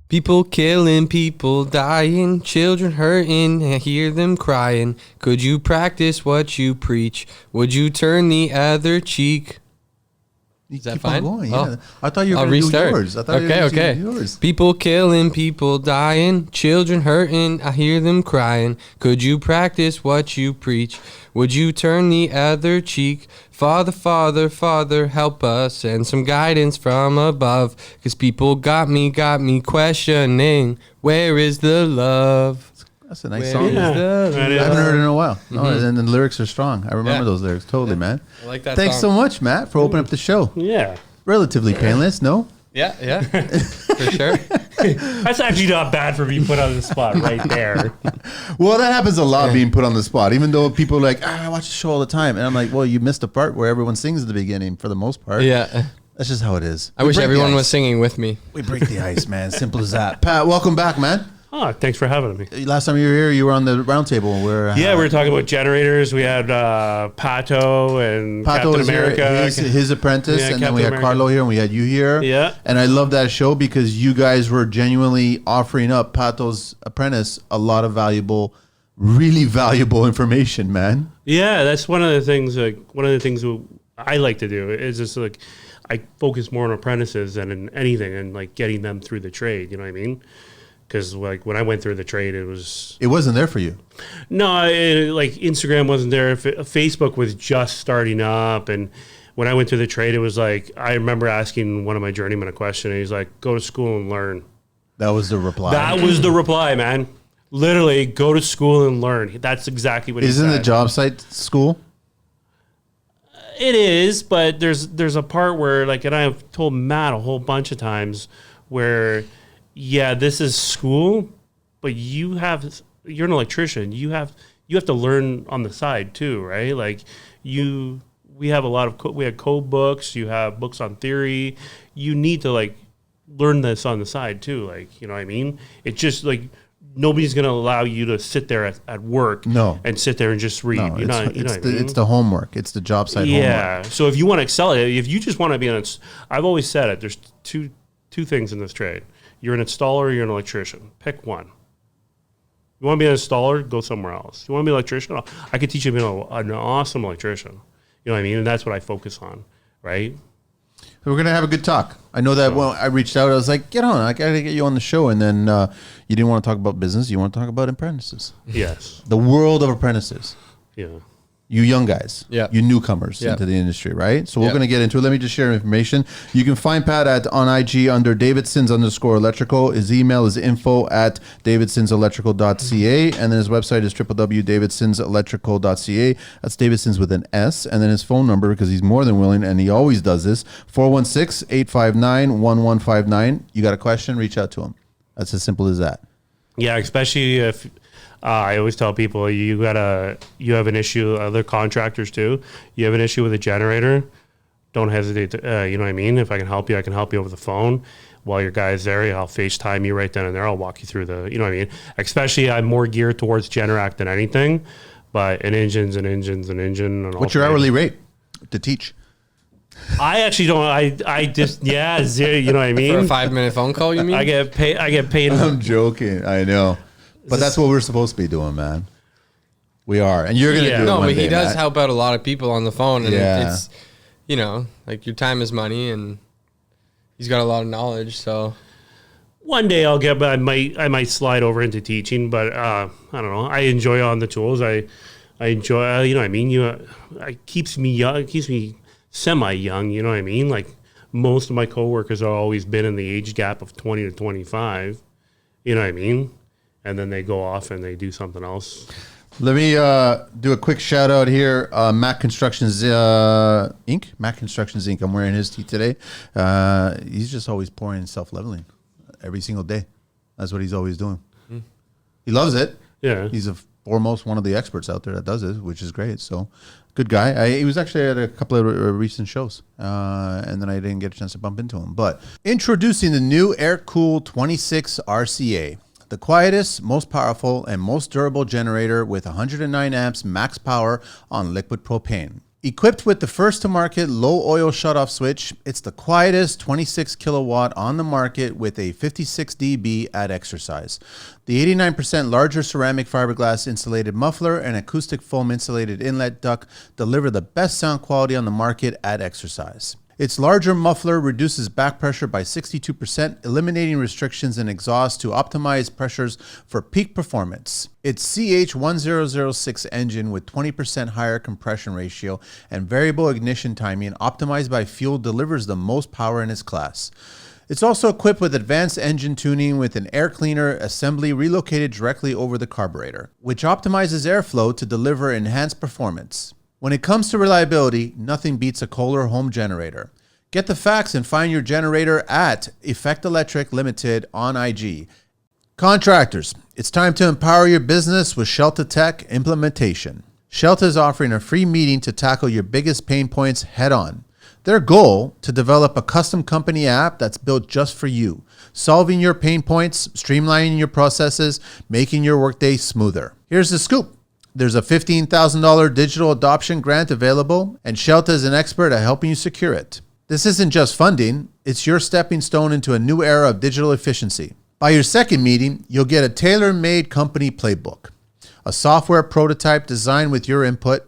People killing, people dying, children hurting, I hear them crying. Could you practice what you preach? Would you turn the other cheek? Is that Keep fine? on going, yeah. Oh. I thought you were I'll going to do restart. yours. I thought Okay, you were okay. do yours. People killing, people dying, children hurting, I hear them crying. Could you practice what you preach? Would you turn the other cheek? Father, Father, Father, help us and some guidance from above. 'Cause people got me questioning, where is the love? That's a nice Where song. is Yeah. the Right, I yeah. haven't heard it in a while. Mm-hmm. No, and the lyrics are strong. I remember Yeah. those lyrics. Totally, man. I like that Thanks so song. much, Matt, for opening up the show. Yeah. Relatively painless, no? Yeah, for sure. That's actually not bad for being put on the spot right there. Well, that happens a lot being put on the spot, even though people are like, I watch the show all the time. And I'm like, well, you missed the part where everyone sings at the beginning for the most part. Yeah. That's just how it is. I We wish break the everyone ice. was singing with me. We break the ice, man. Simple as that. Pat, welcome back, man. Oh, thanks for having me. Last time you were here, you were on the round table where Yeah, we were talking about generators. We had Pato and Pato Captain was here, America. his apprentice, Yeah, and then we Captain had America. Carlo here, and we had you here. Yeah. And I love that show because you guys were genuinely offering up Pato's apprentice a lot of valuable, really valuable information, man. Yeah, that's one of the things. I like to do is just like I focus more on apprentices than in anything, and like getting them through the trade. You know what I mean? Because like when I went through the trade, it wasn't there for you. No, like Instagram wasn't there. Facebook was just starting up, and when I went through the trade, it was like I remember asking one of my journeymen a question, and he's like, "Go to school and learn." That was the reply. That was the reply, man. Literally, go to school and learn. That's exactly what he said. Isn't the job site school? It is, but there's a part where like, and I've told Matt a whole bunch of times where, yeah, this is school, but you're an electrician. You have to learn on the side too, right? Like we have a lot of we have code books. You have books on theory. You need to like learn this on the side too. Like, you know what I mean? It's just like nobody's going to allow you to sit there at work and sit there and just read. No, it's the homework. It's the job site homework. Yeah. So if you want to excel at it, if you just want to be I've always said it, there's two things in this trade. You're an installer or you're an electrician. Pick one. You want to be an installer, go somewhere else. You want to be an electrician, I could teach you to be an awesome electrician. You know what I mean? And that's what I focus on, right? So we're going to have a good talk. I know that when I reached out, I was like, get on. I got to get you on the show. And then you didn't want to talk about business. You want to talk about apprentices. Yes. The world of apprentices. Yeah. You young guys, you newcomers into the industry, right? So we're going to get into it. Let me just share information. You can find Pat on IG under Davidsons_electrical. His email is info@DavidsonsElectrical.ca. And then his website is www.DavidsonsElectrical.ca. That's Davidsons with an S. And then his phone number, because he's more than willing, and he always does this, 416-859-1159. You got a question, reach out to him. That's as simple as that. Yeah, especially if I always tell people you have an issue. Other contractors too. You have an issue with a generator. Don't hesitate to. You know what I mean? If I can help you, I can help you over the phone. While your guy's there, I'll FaceTime you right then and there. I'll walk you through the. You know what I mean? Especially, I'm more geared towards Generac than anything. But an engine's an engine. And what's your hourly rate to teach? I actually don't. I just zero. You know what I mean? For a 5-minute phone call, you mean? I get paid. I'm joking. I know. But that's what we're supposed to be doing, man. We are. And you're going to do it No, one but he day, does Matt. help out a lot of people on the phone. And it's, you know, like your time is money and he's got a lot of knowledge. So one day I might slide over into teaching, but I don't know. I enjoy on the tools. I enjoy, you know what I mean? It keeps me young. It keeps me semi-young, you know what I mean? Like most of my coworkers have always been in the age gap of 20 to 25. You know what I mean? And then they go off and they do something else. Let me do a quick shout out here. Matt Constructions Inc. Matt Constructions Inc. I'm wearing his tee today. He's just always pouring self-leveling every single day. That's what he's always doing. He loves it. Yeah. He's foremost one of the experts out there that does it, which is great. So good guy. He was actually at a couple of recent shows, and then I didn't get a chance to bump into him. But introducing the new Aircool 26 RCA. The quietest, most powerful, and most durable generator with 109 amps max power on liquid propane. Equipped with the first-to-market low-oil shutoff switch, it's the quietest 26 kilowatt on the market with a 56 dB at exercise. The 89% larger ceramic fiberglass insulated muffler and acoustic foam insulated inlet duct deliver the best sound quality on the market at exercise. Its larger muffler reduces back pressure by 62%, eliminating restrictions in exhaust to optimize pressures for peak performance. Its CH1006 engine with 20% higher compression ratio and variable ignition timing optimized by fuel delivers the most power in its class. It's also equipped with advanced engine tuning with an air cleaner assembly relocated directly over the carburetor, which optimizes airflow to deliver enhanced performance. When it comes to reliability, nothing beats a Kohler home generator. Get the facts and find your generator at Effect Electric Limited on IG. Contractors, it's time to empower your business with Shelta Tech implementation. Shelta is offering a free meeting to tackle your biggest pain points head on. Their goal, to develop a custom company app that's built just for you, solving your pain points, streamlining your processes, making your workday smoother. Here's the scoop. There's a $15,000 digital adoption grant available, and Shelta is an expert at helping you secure it. This isn't just funding, it's your stepping stone into a new era of digital efficiency. By your second meeting, you'll get a tailor-made company playbook, a software prototype designed with your input,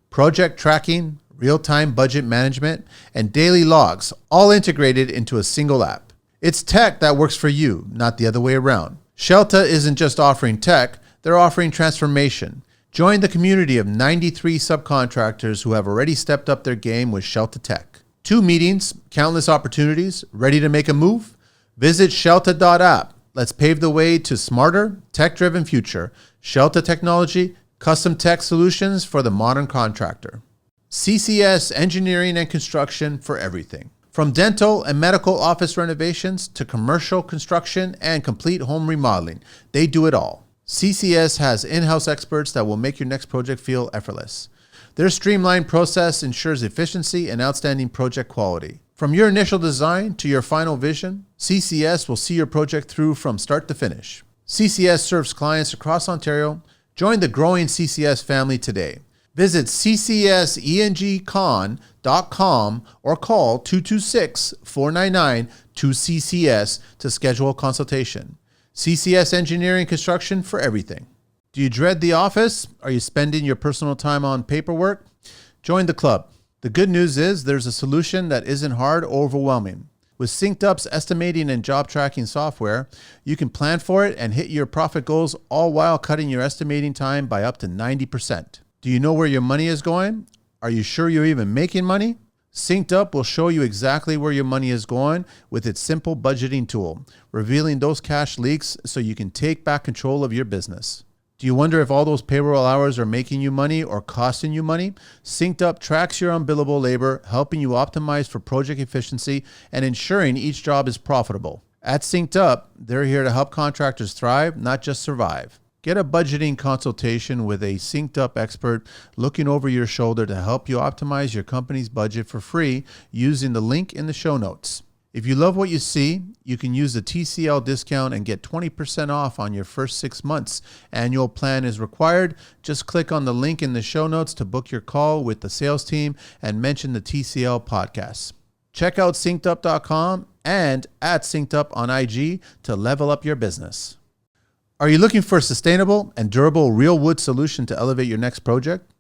project tracking, real-time budget management, and daily logs, all integrated into a single app. It's tech that works for you, not the other way around. Shelta isn't just offering tech, they're offering transformation. Join the community of 93 subcontractors who have already stepped up their game with Shelta Tech. 2 meetings, countless opportunities, ready to make a move? Visit shelta.app. Let's pave the way to smarter, tech-driven future. Shelta Technology, custom tech solutions for the modern contractor. CCS Engineering and Construction for everything. From dental and medical office renovations to commercial construction and complete home remodeling, they do it all. CCS has in-house experts that will make your next project feel effortless. Their streamlined process ensures efficiency and outstanding project quality. From your initial design to your final vision, CCS will see your project through from start to finish. CCS serves clients across Ontario. Join the growing CCS family today. Visit ccsengcon.com or call 226-499-2CCS to schedule a consultation. CCS Engineering Construction for everything. Do you dread the office? Are you spending your personal time on paperwork? Join the club. The good news is there's a solution that isn't hard or overwhelming. With SyncUp's estimating and job tracking software, you can plan for it and hit your profit goals, all while cutting your estimating time by up to 90%. Do you know where your money is going? Are you sure you're even making money? SyncUp will show you exactly where your money is going with its simple budgeting tool, revealing those cash leaks so you can take back control of your business. Do you wonder if all those payroll hours are making you money or costing you money? SyncUp tracks your unbillable labor, helping you optimize for project efficiency and ensuring each job is profitable. At SyncUp, they're here to help contractors thrive, not just survive. Get a budgeting consultation with a SyncUp expert looking over your shoulder to help you optimize your company's budget for free using the link in the show notes. If you love what you see, you can use the TCL discount and get 20% off on your first 6 months. Annual plan is required. Just click on the link in the show notes to book your call with the sales team and mention the TCL podcast. Check out syncedup.com and at SyncUp on IG to level up your business. Are you looking for a sustainable and durable real wood solution to elevate your next project?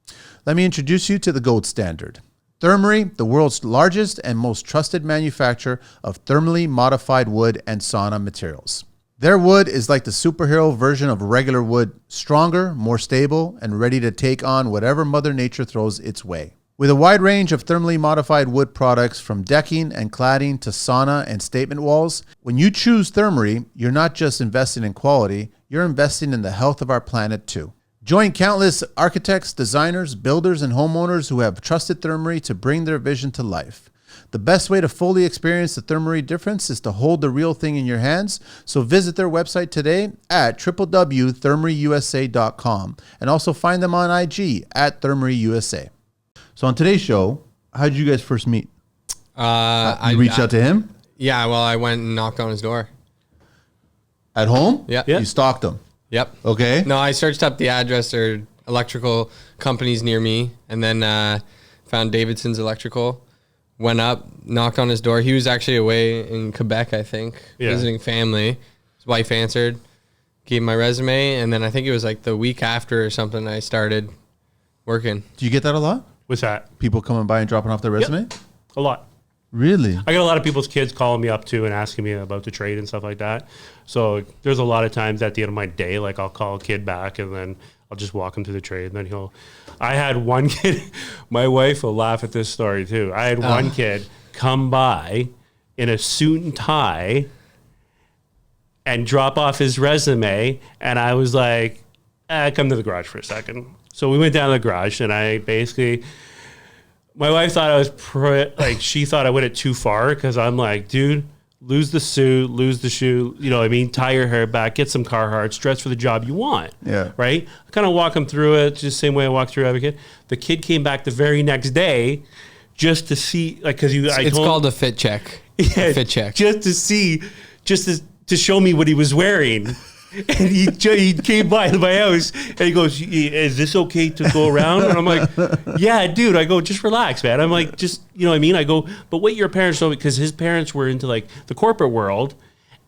Let me introduce you to the gold standard. Therm, the world's largest and most trusted manufacturer of thermally modified wood and sauna materials. Their wood is like the superhero version of regular wood, stronger, more stable, and ready to take on whatever Mother Nature throws its way. With a wide range of thermally modified wood products from decking and cladding to sauna and statement walls, when you choose Therm, you're not just investing in quality, you're investing in the health of our planet too. Join countless architects, designers, builders, and homeowners who have trusted Therm to bring their vision to life. The best way to fully experience the Therm difference is to hold the real thing in your hands, so visit their website today at www.thermusa.com and also find them on IG at thermusa. So on today's show, how did you guys first meet? You reached out to him? Yeah, well, I went and knocked on his door. At home? Yeah. You stalked him? Yep. Okay. No, I searched up the address or electrical companies near me, and then found Davidson's Electrical, went up, knocked on his door. He was actually away in Quebec, I think, visiting family. His wife answered, gave my resume, and then I think it was like the week after or something I started working. Do you get that a lot? What's that? People coming by and dropping off their resume? Yep. A lot. Really? I got a lot of people's kids calling me up too and asking me about the trade and stuff like that. So there's a lot of times at the end of my day, like I'll call a kid back and then I'll just walk him through the trade. And then I had one kid, my wife will laugh at this story too. I had one kid come by in a suit and tie and drop off his resume. And I was like, come to the garage for a second. So we went down to the garage and I basically... My wife thought I was she thought I went it too far because I'm like, dude, lose the suit, lose the shoe, you know what I mean? Tie your hair back, get some Carhartts, dress for the job you want. Yeah. Right? I kind of walk him through it just the same way I walk through every kid. The kid came back the very next day just to see, like, because it's called a fit check. Yeah, a fit check. Just to see, to show me what he was wearing. And he came by my house and he goes, is this okay to go around? And I'm like, yeah, dude. I go, just relax, man. I'm like, just, you know what I mean? I go, but what your parents know, because his parents were into like the corporate world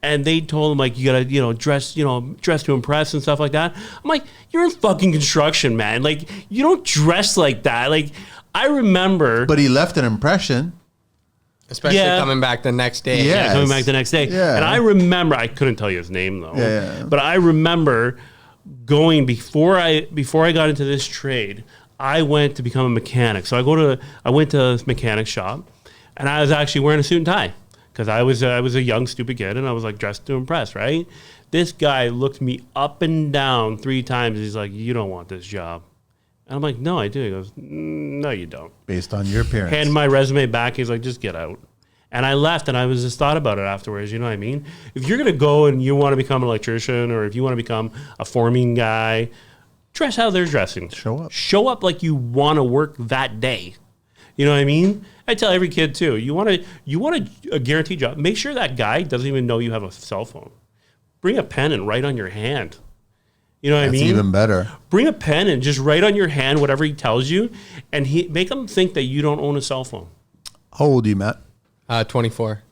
and they told him like, you gotta, dress to impress and stuff like that. I'm like, you're in fucking construction, man. Like, you don't dress like that. Like, I remember. But he left an impression. Especially coming back the next day. Yes. Coming back the next day. Yeah. And I remember, I couldn't tell you his name though. Yeah. But I remember going before I got into this trade, I went to become a mechanic. So I went to a mechanic shop and I was actually wearing a suit and tie because I was a young stupid kid and I was like dressed to impress, right? This guy looked me up and down 3 times. He's like, you don't want this job. And I'm like, no, I do. He goes, no, you don't. Based on your parents. Hand my resume back. He's like, just get out. And I left, and I was just thought about it afterwards. You know what I mean? If you're going to go and you want to become an electrician or if you want to become a forming guy, dress how they're dressing. Show up. Show up like you want to work that day. You know what I mean? I tell every kid, too, you want a guaranteed job. Make sure that guy doesn't even know you have a cell phone. Bring a pen and write on your hand. You know what I mean? That's even better. Bring a pen and just write on your hand whatever he tells you, and make him think that you don't own a cell phone. How old are you, Matt? 24.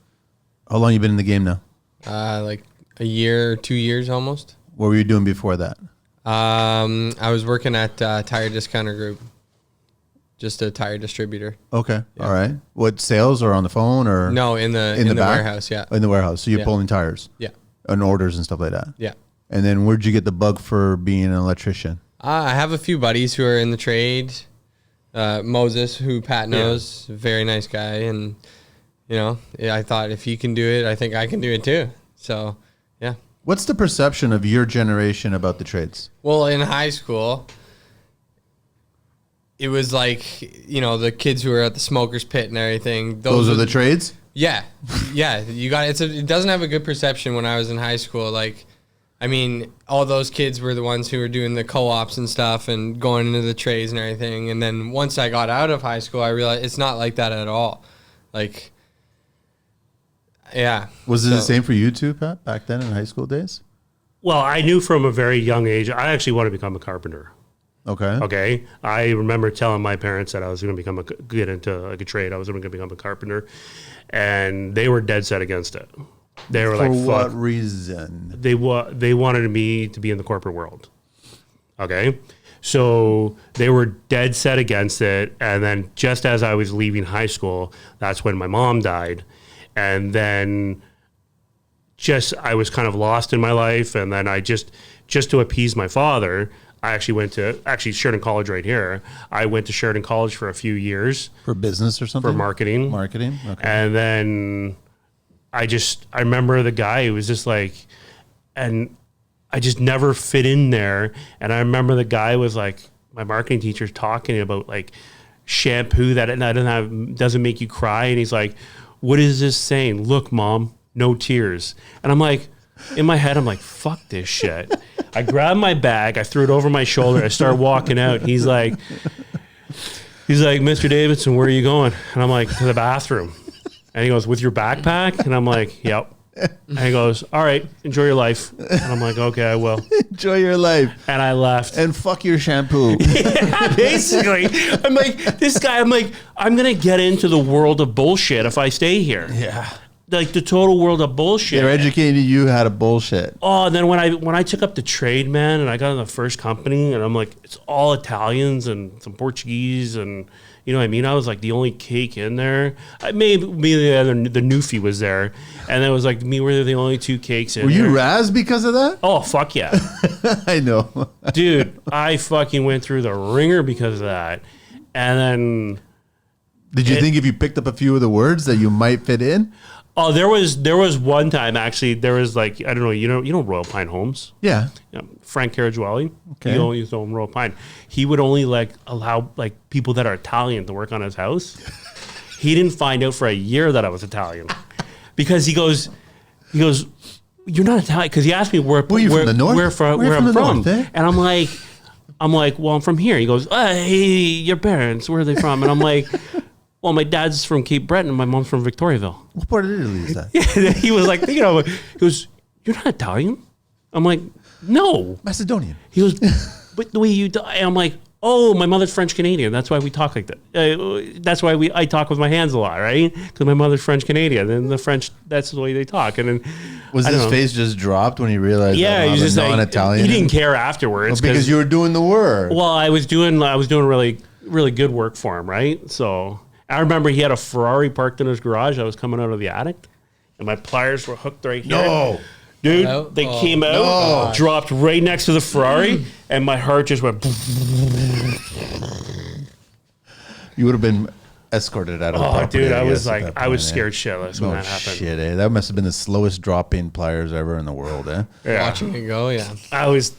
How long you been in the game now? Like a year, 2 years almost. What were you doing before that? I was working at Tire Discounter Group, just a tire distributor. Okay, all right. What, sales or on the phone or? No, in the back? warehouse. Yeah, in the warehouse. So you're pulling tires. Yeah, and orders and stuff like that. Yeah. And then where'd you get the bug for being an electrician? I have a few buddies who are in the trade. Moses, who Pat knows, very nice guy, and I thought if he can do it, I think I can do it too. So, yeah. What's the perception of your generation about the trades? Well, in high school, it was like, the kids who were at the smoker's pit and everything. Those are the trades? Yeah. Yeah. It doesn't have a good perception when I was in high school. Like, I mean, all those kids were the ones who were doing the co-ops and stuff and going into the trades and everything. And then once I got out of high school, I realized it's not like that at all. Like, yeah. Was it the same for you too, Pat, back then in high school days? Well, I knew from a very young age, I actually wanted to become a carpenter. Okay. I remember telling my parents that I was going to get into like a trade. I was going to become a carpenter, and they were dead set against it. They were For like, what fuck. reason? They wanted me to be in the corporate world. Okay. So they were dead set against it. And then just as I was leaving high school, that's when my mom died. And then I was kind of lost in my life. And then I just to appease my father, I actually went to Sheridan College right here. I went to Sheridan College for a few years. For business or something? For marketing. Marketing? Okay. And then I remember the guy who was just like, and I just never fit in there. And I remember the guy was like, my marketing teacher talking about like shampoo that doesn't make you cry. And he's like, what is this saying? Look, Mom, no tears. And I'm like, in my head, I'm like, fuck this shit. I grabbed my bag, I threw it over my shoulder, I started walking out. He's like, Mr. Davidson, where are you going? And I'm like, to the bathroom. And he goes, with your backpack? And I'm like, yep. And he goes, all right, enjoy your life. And I'm like, okay, I will. Enjoy your life. And I left. And fuck your shampoo. Yeah, basically. I'm like, this guy, I'm like, I'm going to get into the world of bullshit if I stay here. Yeah. Like the total world of bullshit. They're educating you how to bullshit. Oh, and then when I took up the trade, man, and I got in the first company, and I'm like, it's all Italians and some Portuguese, and you know what I mean? I was like the only cake in there. Maybe the newfie was there, and it was like me were the only two cakes in Were there. you razzed because of that? Oh, fuck yeah. I know. Dude, I fucking went through the ringer because of that. And then... Did you think if you picked up a few of the words that you might fit in? Oh, there was one time actually. There was like, I don't know, you know Royal Pine Homes. Yeah. Frank Caragiueli. Okay. He only used to own Royal Pine. He would only like allow like people that are Italian to work on his house. He didn't find out for a year that I was Italian because he goes, you're not Italian, because he asked me where you from the north? where I'm from, north, eh? and I'm like, well, I'm from here. He goes, hey, your parents, where are they from? And I'm like, well, my dad's from Cape Breton and my mom's from Victoriaville. What part of Italy is that? Yeah, he was like, he goes, you're not Italian? I'm like, no. Macedonian. He goes, but the way you, I'm like, oh, my mother's French Canadian. That's why we talk like that. That's why I talk with my hands a lot, right? Because my mother's French Canadian, and the French, that's the way they talk. And then Was his face just dropped when he realized? yeah, that he was just non-Italian. He didn't care afterwards because you were doing the work. Well, I was doing really really good work for him, right? So I remember he had a Ferrari parked in his garage. I was coming out of the attic, and my pliers were hooked right here. No. Dude, No? they came out, dropped right next to the Ferrari, and my heart just went. You would have been escorted out of the property. Dude, I was guess, at like, that I was point, scared shitless when that happened. Shit, eh? That must have been the slowest drop-in pliers ever in the world, eh? Yeah. Watching it go, yeah. I was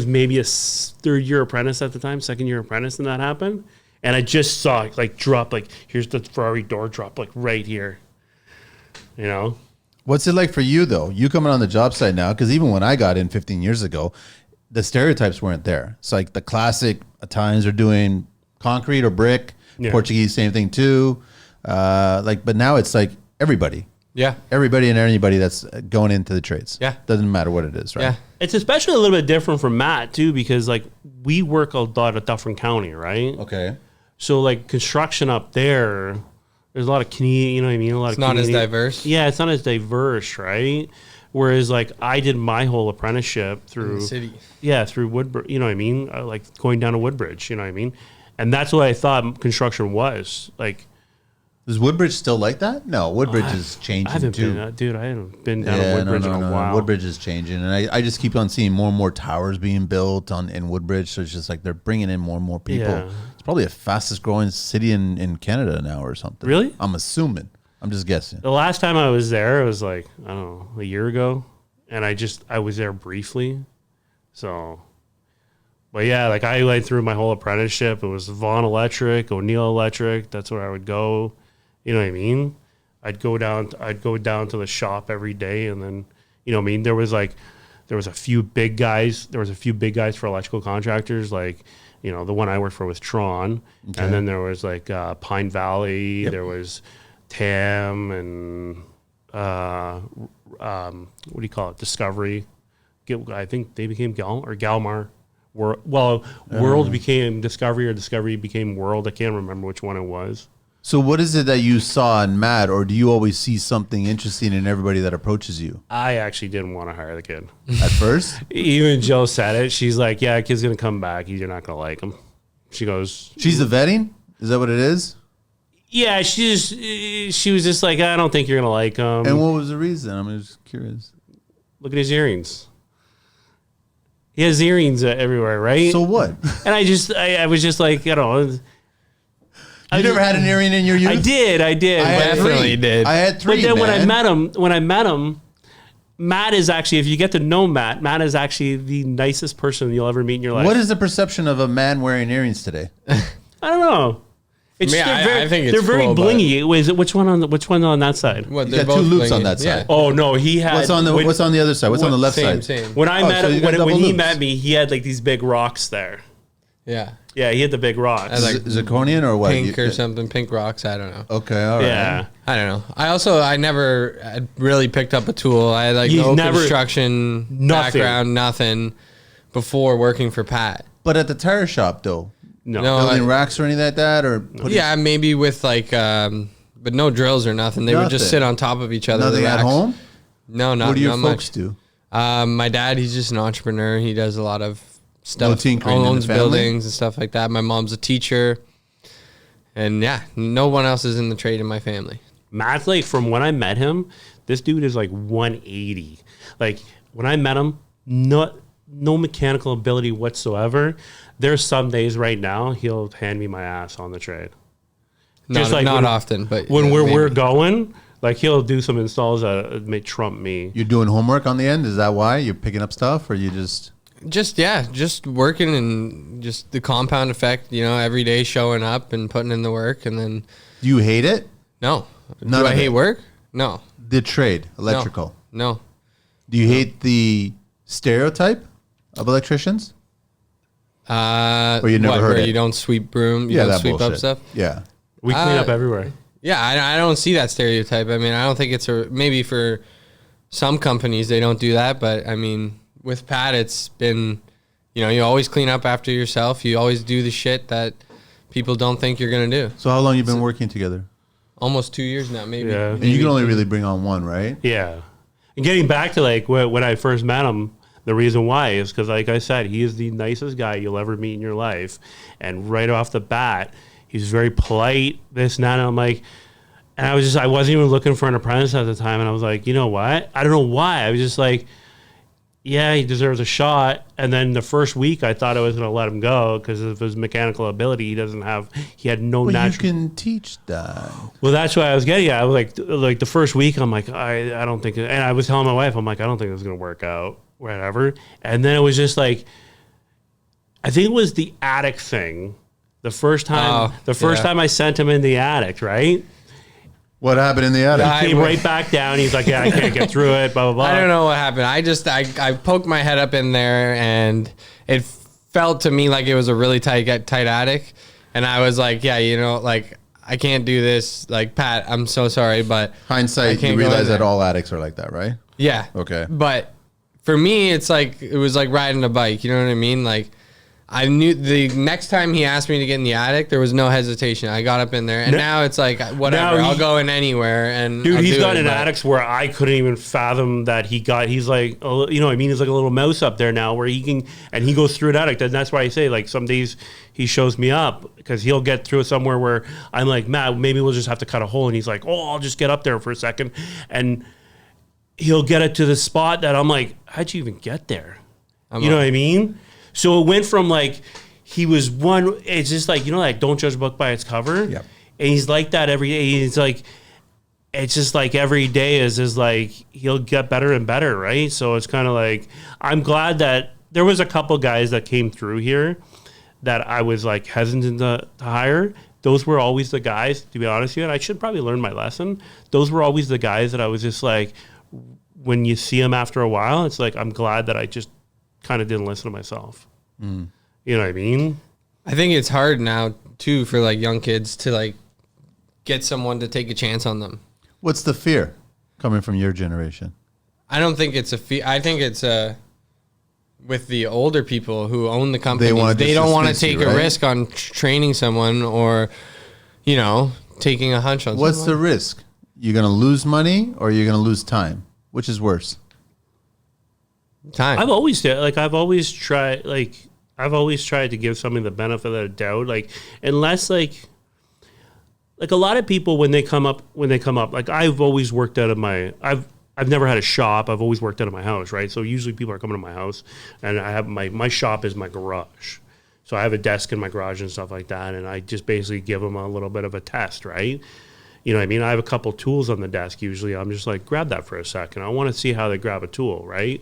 maybe a third-year apprentice at the time, second-year apprentice, and that happened. And I just saw it, like, drop, like, here's the Ferrari door drop, like, right here. You know? What's it like for you, though? You coming on the job site now, because even when I got in 15 years ago, the stereotypes weren't there. It's like the classic Italians are doing concrete or brick, Portuguese, same thing too. But now it's like everybody. Yeah. Everybody and anybody that's going into the trades. Yeah. Doesn't matter what it is, right? Yeah. It's especially a little bit different from Matt, too, because, like, we work a lot at Dufferin County, right? Okay. So, like, construction up there, there's a lot of Canadian, you know what I mean? It's not as diverse. Yeah, it's not as diverse, right? Whereas, like, I did my whole apprenticeship through... In the city. Yeah, through Woodbridge, you know what I mean? Like, going down to Woodbridge, you know what I mean? And that's what I thought construction was. Like... Is Woodbridge still like that? No, Woodbridge is changing I haven't too. been, I haven't been down to Woodbridge in a while. Woodbridge is changing, and I just keep on seeing more and more towers being built in Woodbridge. So it's just like they're bringing in more and more people. Yeah. It's probably the fastest growing city in Canada now, or something. Really? I'm assuming. I'm just guessing. The last time I was there, it was like, I don't know, a year ago. And I was there briefly. So, but yeah, like I went through my whole apprenticeship. It was Vaughan Electric, O'Neill Electric. That's where I would go. You know what I mean? I'd go down to the shop every day, and then, you know what I mean? There was a few big guys. There was a few big guys for electrical contractors, like, you know, the one I worked for was Tron, and then there was like Pine Valley. There was TAM and what do you call it? Discovery. I think they became Galmar. World became Discovery, or Discovery became World. I can't remember which one it was. So what is it that you saw in Matt, or do you always see something interesting in everybody that approaches you? I actually didn't want to hire the kid. At first? Even Jill said it. She's like, yeah, the kid's going to come back. You're not going to like him. She goes... She's the vetting? Is that what it is? Yeah, she was just like, I don't think you're going to like him. And what was the reason? I'm just curious. Look at his earrings. He has earrings everywhere, right? So what? And I was just like, you know... You never had an earring in your youth? I did. I Definitely did. I had three, But then man. when I met him, Matt is actually, if you get to know Matt is actually the nicest person you'll ever meet in your life. What is the perception of a man wearing earrings today? I don't know. It's I think it's they're very cool, blingy. Wait, is it which one on that side? What, You they're got two both loops blingy. on that Yeah. side. Oh no, he had. What's on the other side? What's on the left Same, side? same. When I met so you him, got when double he loops. met me, he had like these big rocks there. Yeah. Yeah, he hit the big rocks. Like zirconian or what? Pink or something. Pink rocks. I don't know. Okay, all right. Yeah. I don't know. I never had really picked up a tool. I had like You've no never- construction Nothing. background, nothing before working for Pat. But at the tire shop, though, No. building racks or anything like that, or Yeah, maybe with like, but no drills or nothing. They would just Nothing. sit on top of each other. nothing the at racks. home. No, not What do your not folks much. do? My dad, he's just an entrepreneur. He does a lot of stuff. tinkering in the owns family? buildings and stuff like that. My mom's a teacher. And yeah, no one else is in the trade in my family. Matt's like, from when I met him, this dude is like 180. Like when I met him, no mechanical ability whatsoever. There's some days right now he'll hand me my ass on the trade. Not when- often, but When yeah, we're maybe. going, like he'll do some installs that may trump me. You're doing homework on the end. Is that why you're picking up stuff, or you just? Just working and just the compound effect, every day showing up and putting in the work. And then, Do you hate it? no. None Do of I hate it. work? No. The trade, electrical. No. Do you hate the stereotype of electricians? Or you never heard where it? you don't sweep broom, you don't that sweep up bullshit. stuff? Yeah. We clean up everywhere. Yeah, I don't see that stereotype. I mean, I don't think it's maybe for some companies they don't do that, but I mean, with Pat, it's been, you always clean up after yourself. You always do the shit that people don't think you're gonna do. So how long you been working together? Almost 2 years now, maybe. Yeah. And you can only really bring on one, right? Yeah. And getting back to like when I first met him, the reason why is because, like I said, he is the nicest guy you'll ever meet in your life. And right off the bat, he's very polite, this and that. And I'm like, and I wasn't even looking for an apprentice at the time. And I was like, you know what? I don't know why. I was just like, yeah, he deserves a shot. And then the first week, I thought I was going to let him go because of his mechanical ability. He had no But natural. you can teach that. Well, that's what I was getting at. I was like the first week, I'm like, I don't think, and I was telling my wife, I'm like, I don't think this is going to work out, whatever. And then it was just like, I think it was the attic thing. The first time I sent him in the attic, right? What happened in the attic? Yeah, He came right back down. He's like, yeah, I can't get through it, blah, blah, blah. I don't know what happened. I poked my head up in there and it felt to me like it was a really tight attic. And I was like, yeah, like I can't do this. Like, Pat, I'm so sorry, but Hindsight, can't you go in realize that there. all addicts are like that, right? yeah. Okay. But for me, it was like riding a bike. You know what I mean? Like, I knew the next time he asked me to get in the attic, there was no hesitation. I got up in there, and now it's like whatever. Now I'll go in anywhere, and Dude, I'll he's do got it, in but- attics where I couldn't even fathom that he got. He's like, oh, you know what I mean? He's like a little mouse up there now where he can, and he goes through an attic. And that's why I say, like, some days he shows me up because he'll get through somewhere where I'm like, Matt, maybe we'll just have to cut a hole. And he's like, oh, I'll just get up there for a second. And he'll get it to the spot that I'm like, how'd you even get there? You know what I mean? So it went from like, he was one, it's just like, like, don't judge a book by its cover. Yep. And he's like that every day. He's like, it's just like every day is like, he'll get better and better, right? So it's kind of like, I'm glad that there was a couple guys that came through here that I was like hesitant to hire. Those were always the guys, to be honest with you, and I should probably learn my lesson. Those were always the guys that I was just like, when you see them after a while, it's like, I'm glad that I just kind of didn't listen to myself. You know what I mean? I think it's hard now too for like young kids to like get someone to take a chance on them. What's the fear coming from your generation? I don't think it's a fee. I think it's with the older people who own the companies. They don't want to take a risk on training someone or, taking a hunch on What's someone. the risk? You're going to lose money or you're going to lose time? Which is worse? Time. I've always tried to give somebody the benefit of the doubt. Like, unless like a lot of people when they come up, like I've always worked out of I've never had a shop. I've always worked out of my house, right? So usually people are coming to my house and I have my shop is my garage. So I have a desk in my garage and stuff like that. And I just basically give them a little bit of a test, right? You know what I mean? I have a couple tools on the desk. Usually I'm just like, grab that for a second. I want to see how they grab a tool, right?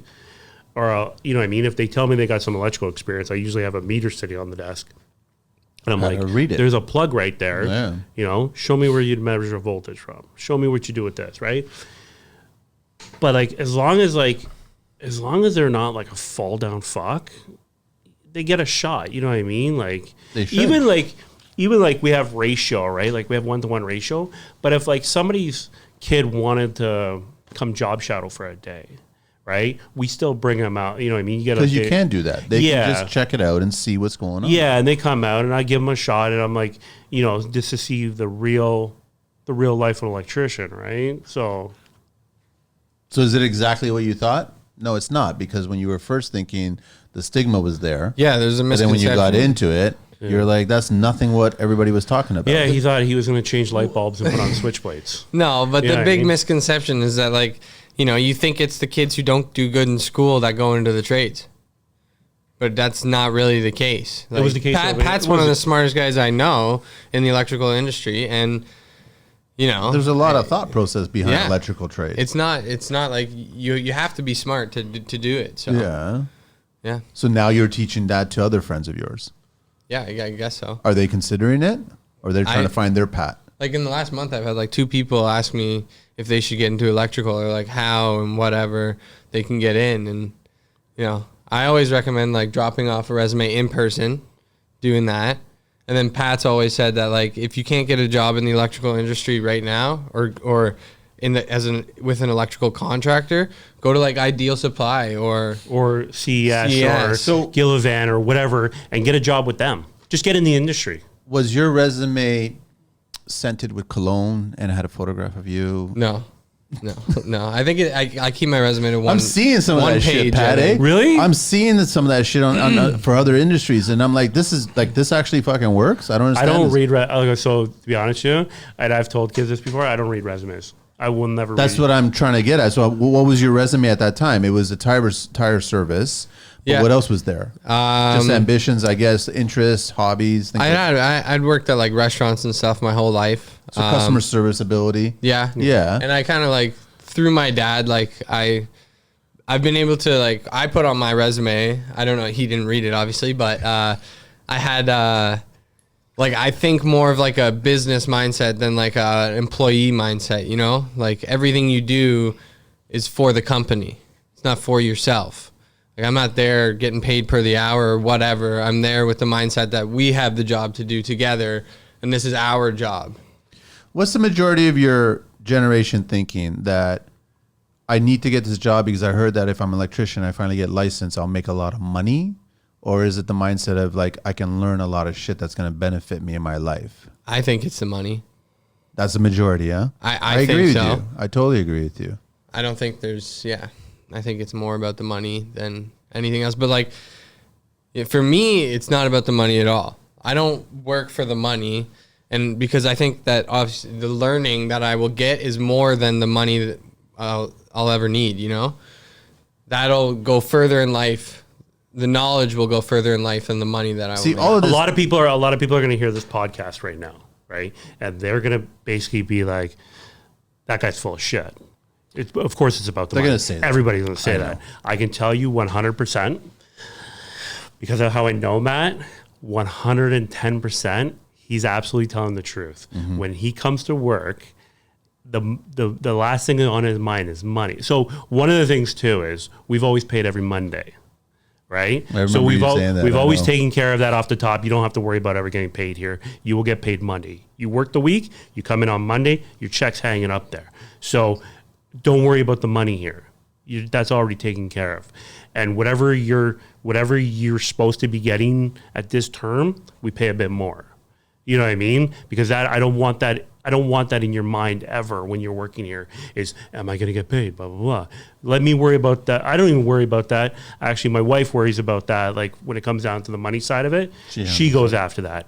Or, you know what I mean? If they tell me they got some electrical experience, I usually have a meter sitting on the desk. And I'm like, read it. there's a plug right there. Yeah. Show me where you'd measure voltage from. Show me what you do with this, right? But like, as long as they're not like a fall down fuck, they get a shot. You know what I mean? Like They should. even like we have ratio, right? Like we have 1-to-1 ratio. But if like somebody's kid wanted to come job shadow for a day, right? We still bring them out. You know what I mean? Because you can do that. They Yeah. can just check it out and see what's going on. Yeah, and they come out and I give them a shot, and I'm like, you know, just to see the real life of an electrician, right? So is it exactly what you thought? No, it's not, because when you were first thinking, the stigma was there. Yeah, there's a And then when misconception. you got into it, you're like, that's nothing what everybody was talking about. yeah, he thought he was going to change light bulbs and put on switch plates. No, but You know the what I big mean? misconception is that, like, you know, you think it's the kids who don't do good in school that go into the trades. But that's not really the case. Like, was the case over here. Pat's What one of was the smartest guys I know in the electrical industry, and you know, There's a lot of thought process behind Yeah. electrical trade. it's not like you have to be smart to do it. So Yeah. yeah, So now you're teaching that to other friends of yours. yeah, I guess so. Are they considering it, or they're trying to find their Pat? Like in the last month, I've had like 2 people ask me if they should get into electrical, or like how and whatever they can get in. And, you know, I always recommend like dropping off a resume in person, doing that. And then Pat's always said that, like, if you can't get a job in the electrical industry right now, or with an electrical contractor, go to like Ideal Supply or CES or So- Gillivan or whatever, and get a job with them. Just get in the industry. Was your resume scented with cologne and had a photograph of you? no. I think I keep my resume to one. I'm seeing some of one that shit, page, Pat. I think. Really? I'm seeing some of that shit on for other industries, and I'm like, this actually fucking works. I don't I understand. don't this. read. So to be honest with you, and I've told kids this before, I don't read resumes. I will never. That's read. what I'm trying to get at. So, what was your resume at that time? It was a tire service. But Yeah. what else was there? Just ambitions, I guess, interests, hobbies. Things I'd worked at like restaurants and stuff my whole life. so customer service ability. Yeah. Yeah. And I kind of like through my dad, like I've been able to like, I put on my resume, I don't know, he didn't read it obviously, but I had like, I think more of like a business mindset than like a employee mindset, you know, like everything you do is for the company. It's not for yourself. Like I'm not there getting paid per the hour or whatever. I'm there with the mindset that we have the job to do together and this is our job. What's the majority of your generation thinking? That I need to get this job because I heard that if I'm an electrician, I finally get licensed, I'll make a lot of money? Or is it the mindset of like, I can learn a lot of shit that's going to benefit me in my life? I think it's the money. That's the majority, huh? I agree think with so. you. I totally agree with you. I don't think I think it's more about the money than anything else. But like, for me, it's not about the money at all. I don't work for the money. And because I think that obviously the learning that I will get is more than the money that I'll ever need, you know? That'll go further in life. The knowledge will go further in life than the money that I will See, make. all of A this. lot of people are going to hear this podcast right now, right? And they're going to basically be like, "That guy's full of shit." Of course, it's about the They're money. gonna say that. Everybody's going to say I that. know. I can tell you 100% because of how I know Matt. 110%, he's absolutely telling the truth. Mm-hmm. When he comes to work, the last thing on his mind is money. So one of the things too is we've always paid every Monday. Right? I remember So we've you saying that, we've I always know. taken care of that off the top. You don't have to worry about ever getting paid here. You will get paid Monday. You work the week, you come in on Monday, your check's hanging up there. So don't worry about the money here. That's already taken care of. And whatever you're supposed to be getting at this term, we pay a bit more. You know what I mean? Because that I don't want that in your mind ever when you're working here is, am I going to get paid? Blah, blah, blah. Let me worry about that. I don't even worry about that. Actually, my wife worries about that. Like when it comes down to the money side of it, she goes after that.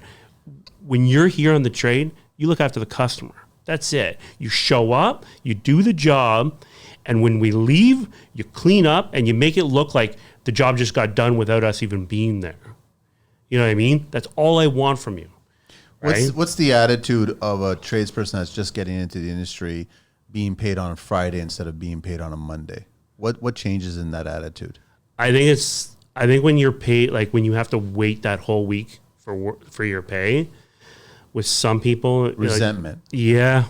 When you're here on the trade, you look after the customer. That's it. You show up, you do the job, and when we leave, you clean up and you make it look like the job just got done without us even being there. You know what I mean? That's all I want from you. Right? What's the attitude of a tradesperson that's just getting into the industry, being paid on a Friday instead of being paid on a Monday? What changes in that attitude? I think when you're paid, like when you have to wait that whole week for your pay, with some people, Resentment. Like, yeah.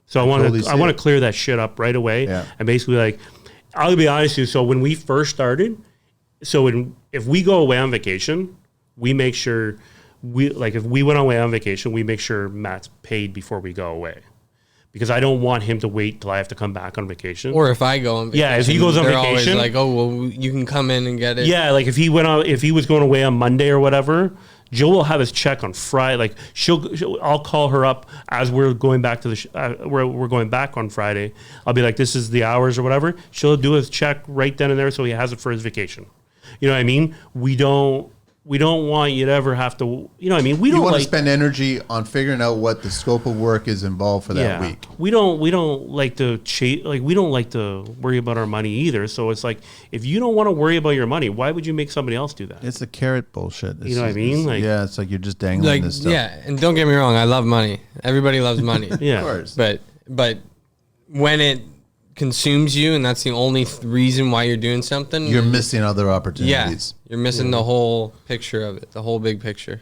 So I want totally to clear that shit up right away. Yeah. And basically, like, I'll be honest with you. So when we first started, if we go away on vacation, we make sure if we went away on vacation, we make sure Matt's paid before we go away. Because I don't want him to wait till I have to come back on vacation. Or if I go on vacation. Yeah, if he goes on they're vacation. always like, oh, well, you can come in and get it. Yeah, like if he was going away on Monday or whatever, Jill will have his check on Friday. Like I'll call her up as we're going back to we're going back on Friday. I'll be like, this is the hours or whatever. She'll do his check right then and there, so he has it for his vacation. You know what I mean? We don't want you to ever have to, you know what I mean? You want to spend energy on figuring out what the scope of work is involved for that week. We don't like to we don't like to worry about our money either. So it's like, if you don't want to worry about your money, why would you make somebody else do that? It's a carrot bullshit. You know what I mean? Like, yeah, it's like you're just dangling this stuff. Yeah, and don't get me wrong, I love money. Everybody loves money. Yeah. Of course. But when it consumes you and that's the only reason why you're doing something, you're missing other opportunities. You're missing the whole picture of it, the whole big picture.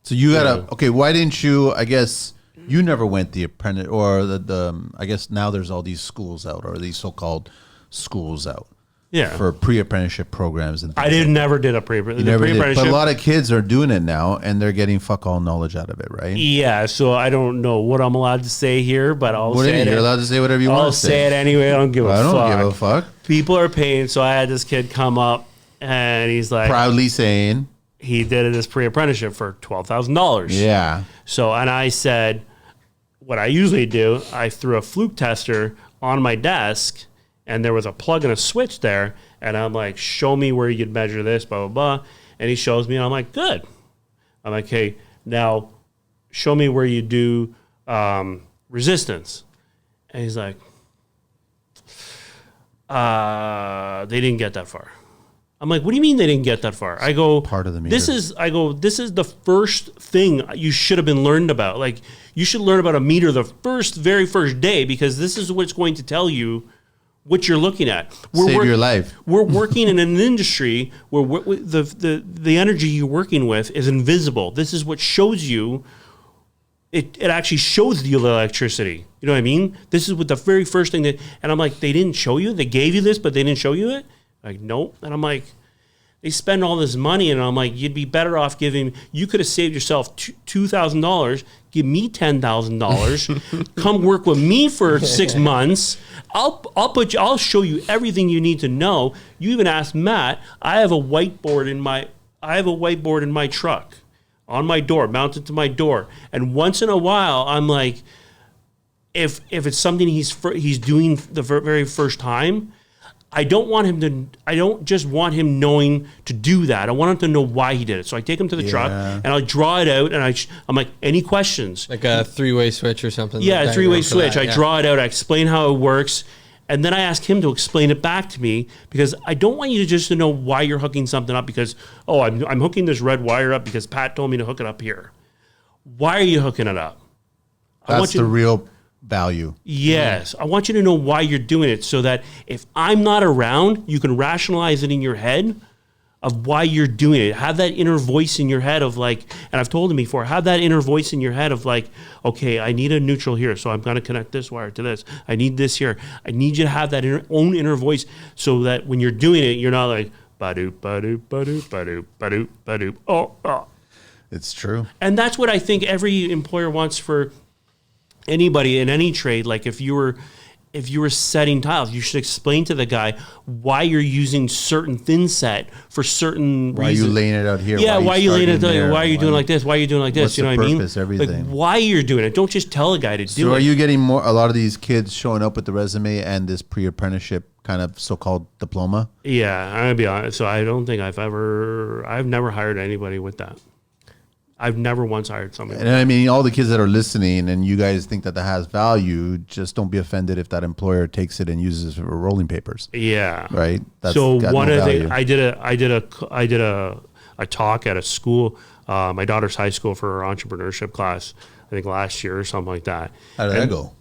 So you gotta why didn't you? I guess you never went the apprentice or the I guess now there's all these schools out or these so-called schools out. Yeah. For pre-apprenticeship programs and things never did a pre-apprenticeship. But a lot of kids are doing it now and they're getting fuck all knowledge out of it, right? Yeah, so I don't know what I'm allowed to say here, but I'll say it. You're allowed to say whatever you want to say. I'll say it anyway. I don't give a fuck. I don't give a fuck. People are paying, so I had this kid come up and he's like proudly saying he did this pre-apprenticeship for $12,000. Yeah. So, and I said, what I usually do, I threw a fluke tester on my desk and there was a plug and a switch there. And I'm like, show me where you could measure this, blah, blah, blah. And he shows me and I'm like, good. I'm like, hey, now show me where you do resistance. And he's like, they didn't get that far. I'm like, what do you mean they didn't get that far? I go, part of the meter. this is the first thing you should have been learned about. Like, you should learn about a meter the very first day, because this is what's going to tell you what you're looking at. Save your life. We're working in an industry where the energy you're working with is invisible. This is what shows you. It actually shows you the electricity. You know what I mean? This is what the very first thing and I'm like, they didn't show you? They gave you this, but they didn't show you it? Like, nope. And I'm like, they spend all this money, and I'm like, you'd be better off you could have saved yourself $2,000, give me $10,000, come work with me for 6 months. I'll show you everything you need to know. You even asked Matt, I have a whiteboard in my truck on my door, mounted to my door. And once in a while, I'm like, if it's something he's doing the very first time, I don't just want him knowing to do that. I want him to know why he did it. So I take him to the truck and I draw it out and I'm like, any questions? Like a three-way switch or something. Yeah, like a three-way switch. I draw it out. I explain how it works. And then I ask him to explain it back to me, because I don't want you to know why you're hooking something up because, I'm hooking this red wire up because Pat told me to hook it up here. Why are you hooking it up? That's the real value. Yes. I want you to know why you're doing it, so that if I'm not around, you can rationalize it in your head of why you're doing it. Have that inner voice in your head of like, and I've told him before, have that inner voice in your head of like, okay, I need a neutral here, so I'm going to connect this wire to this. I need this here. I need you to have that own inner voice, so that when you're doing it, you're not like, ba-doop, ba-doop, ba-doop, ba-doop, ba-doop, ba-doop. Oh. It's true. And that's what I think every employer wants for anybody in any trade. Like, if you were setting tiles, you should explain to the guy why you're using certain thin set for certain reasons. Why are you laying it out here? Yeah, why are you laying it out there? Why are you doing like this? Why are you doing like this? What's You know the what I mean? purpose, everything. Like, why you're doing it. Don't just tell a guy to do it. So are you getting a lot of these kids showing up with the resume and this pre-apprenticeship kind of so-called diploma? Yeah, I'm gonna be honest. So I don't think I've never hired anybody with that. I've never once hired somebody. And I mean, all the kids that are listening and you guys think that has value, just don't be offended if that employer takes it and uses it for rolling papers. Yeah. Right? That's so got one no of value. the I did a talk at a school, my daughter's high school, for her entrepreneurship class, I think last year or something like that. How did that go?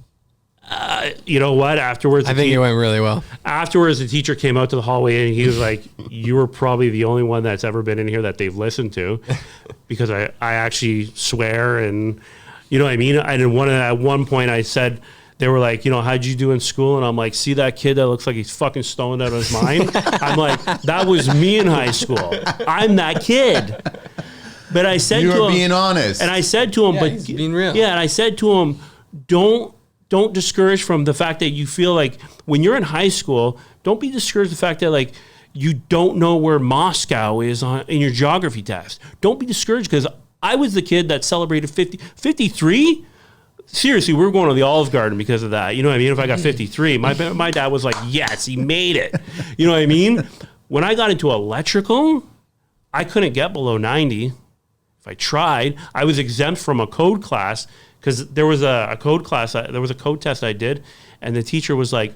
You know what? Afterwards, I think it went really well. Afterwards, the teacher came out to the hallway and he was like, "You were probably the only one that's ever been in here that they've listened to," because I actually swear, and you know what I mean. And at one point, I said, they were like, how'd you do in school? And I'm like, see that kid that looks like he's fucking stoned out of his mind? I'm like, that was me in high school. I'm that kid. But I said You to were him, being honest. and I said to him, Yeah, but he's being real. Yeah, and I said to him, don't discourage from the fact that you feel like when you're in high school, don't be discouraged the fact that like you don't know where Moscow is in your geography test. Don't be discouraged, because I was the kid that celebrated 53. Seriously, we were going to the Olive Garden because of that. You know what I mean? If I got 53, my dad was like, yes, he made it. You know what I mean? When I got into electrical, I couldn't get below 90. If I tried, I was exempt from a code class because there was a code class. There was a code test I did, and the teacher was like,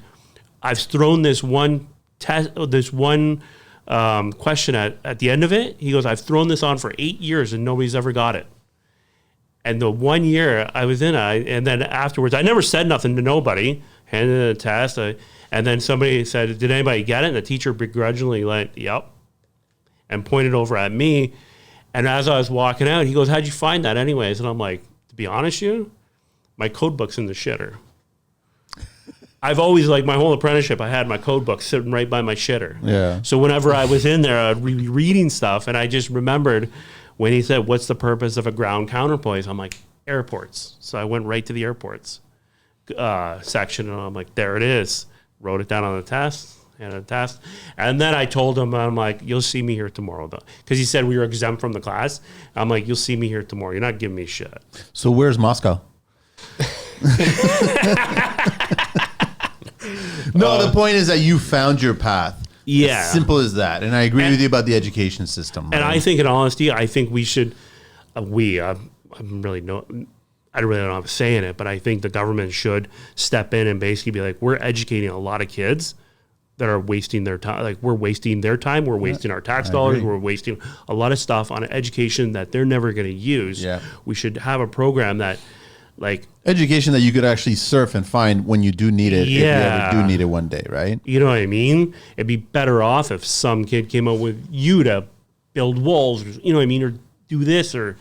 I've thrown this one test, question at the end of it. He goes, I've thrown this on for 8 years and nobody's ever got it. And the 1 year I was in, and then afterwards, I never said nothing to nobody, handed in a test, and then somebody said, did anybody get it? And the teacher begrudgingly went, yep, and pointed over at me. And as I was walking out, he goes, how'd you find that anyways? And I'm like, to be honest with you, my code book's in the shitter. I've always, like my whole apprenticeship, I had my code book sitting right by my shitter. Yeah. So whenever I was in there, I'd be reading stuff, and I just remembered when he said, what's the purpose of a ground counterpoise? I'm like, airports. So I went right to the airports section, and I'm like, there it is. Wrote it down on the test, and then I told him, I'm like, you'll see me here tomorrow, though. Because he said we were exempt from the class. I'm like, you'll see me here tomorrow. You're not giving me shit. So where's Moscow? No, the point is that you found your path. Yeah. As simple as that. And I agree with you about the education system. And right? I think, in honesty, I think we should, I'm really I don't really know how to say in it, but I think the government should step in and basically be like, we're educating a lot of kids that are wasting their time. Like, we're wasting their time. We're wasting our tax dollars. We're wasting a lot of stuff on education that they're never going to use. Yeah. We should have a program that, like, education that you could actually surf and find when you do need it, if you ever do need it one day, right? you know what I mean? It'd be better off if some kid came up with you to build walls, or, you know what I mean, or do this, or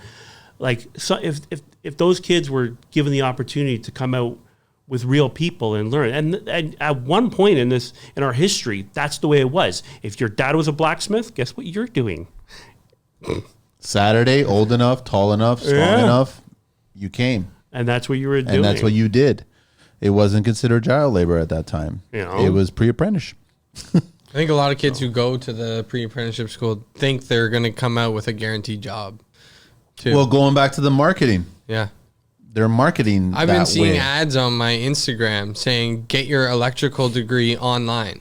like, so if those kids were given the opportunity to come out with real people and learn. And at one point in our history, that's the way it was. If your dad was a blacksmith, guess what you're doing? Saturday, old enough, tall enough, strong enough, you came. And that's what you were doing. And that's what you did. It wasn't considered child labor at that time. You know? It was pre-apprentice. I think a lot of kids who go to the pre-apprenticeship school think they're going to come out with a guaranteed job, too. Well, going back to the marketing. Yeah. They're marketing I've been that seeing way. ads on my Instagram saying, get your electrical degree online.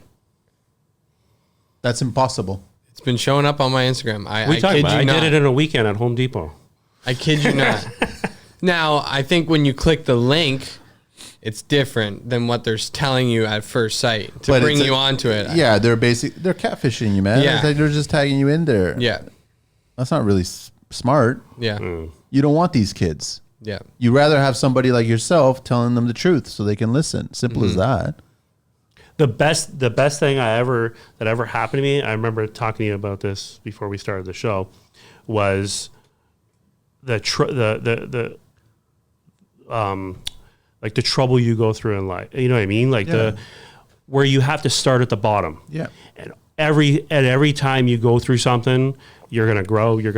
That's impossible. It's been showing up on my Instagram. I I kid you not. did it in a weekend at Home Depot. I kid you not. Now, I think when you click the link, it's different than what they're telling you at first sight to bring you onto it. Yeah, they're catfishing you, man. Yeah. It's like they're just tagging you in there. Yeah. That's not really smart. Yeah. You don't want these kids. Yeah. You rather have somebody like yourself telling them the truth so they can listen. Simple as that. The best thing that ever happened to me, I remember talking to you about this before we started the show, was the trouble you go through in life. You know what I mean? Like where you have to start at the bottom. Yeah. And every time you go through something, you're gonna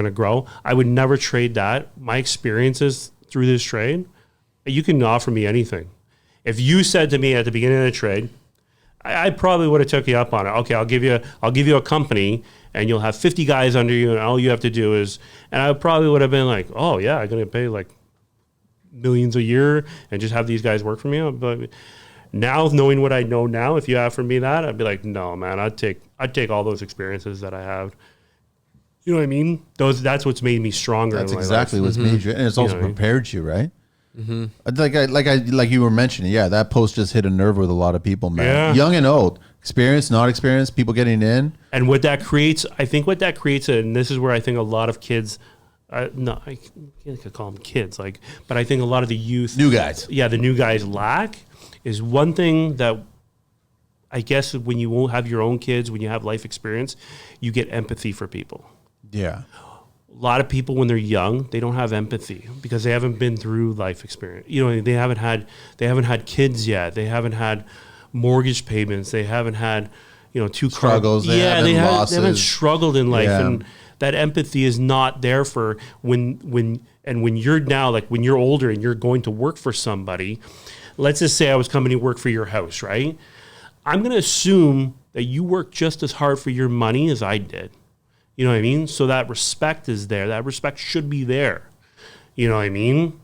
grow. I would never trade that. My experiences through this trade, you can offer me anything. If you said to me at the beginning of the trade, I probably would have took you up on it. Okay, I'll give you a company, and you'll have 50 guys under you, and all you have to do is, and I probably would have been like, oh yeah, I'm gonna pay like millions a year and just have these guys work for me. But now, knowing what I know now, if you offered me that, I'd be like, no, man, I'd take all those experiences that I have. You know what I mean? That's what's made me stronger. That's in my exactly life. what's made you, and it's also prepared you, right? Mm-hmm. Like you were mentioning, yeah, that post just hit a nerve with a lot of people, man. Yeah. Young and old, experienced, not experienced, people getting in. And what that creates, and this is where I think a lot of kids, I can't call them kids, but I think a lot of the youth, New guys. yeah, the new guys lack is one thing that I guess when you won't have your own kids, when you have life experience, you get empathy for people. Yeah. a lot of people when they're young, they don't have empathy because they haven't been through life experience. You know, they haven't had kids yet. They haven't had mortgage payments. They haven't had, you know, two struggles. They haven't struggled in life, and that empathy is not there for when you're now, like when you're older and you're going to work for somebody. Let's just say I was coming to work for your house, right? I'm going to assume that you worked just as hard for your money as I did. You know what I mean? So that respect is there. That respect should be there. You know what I mean?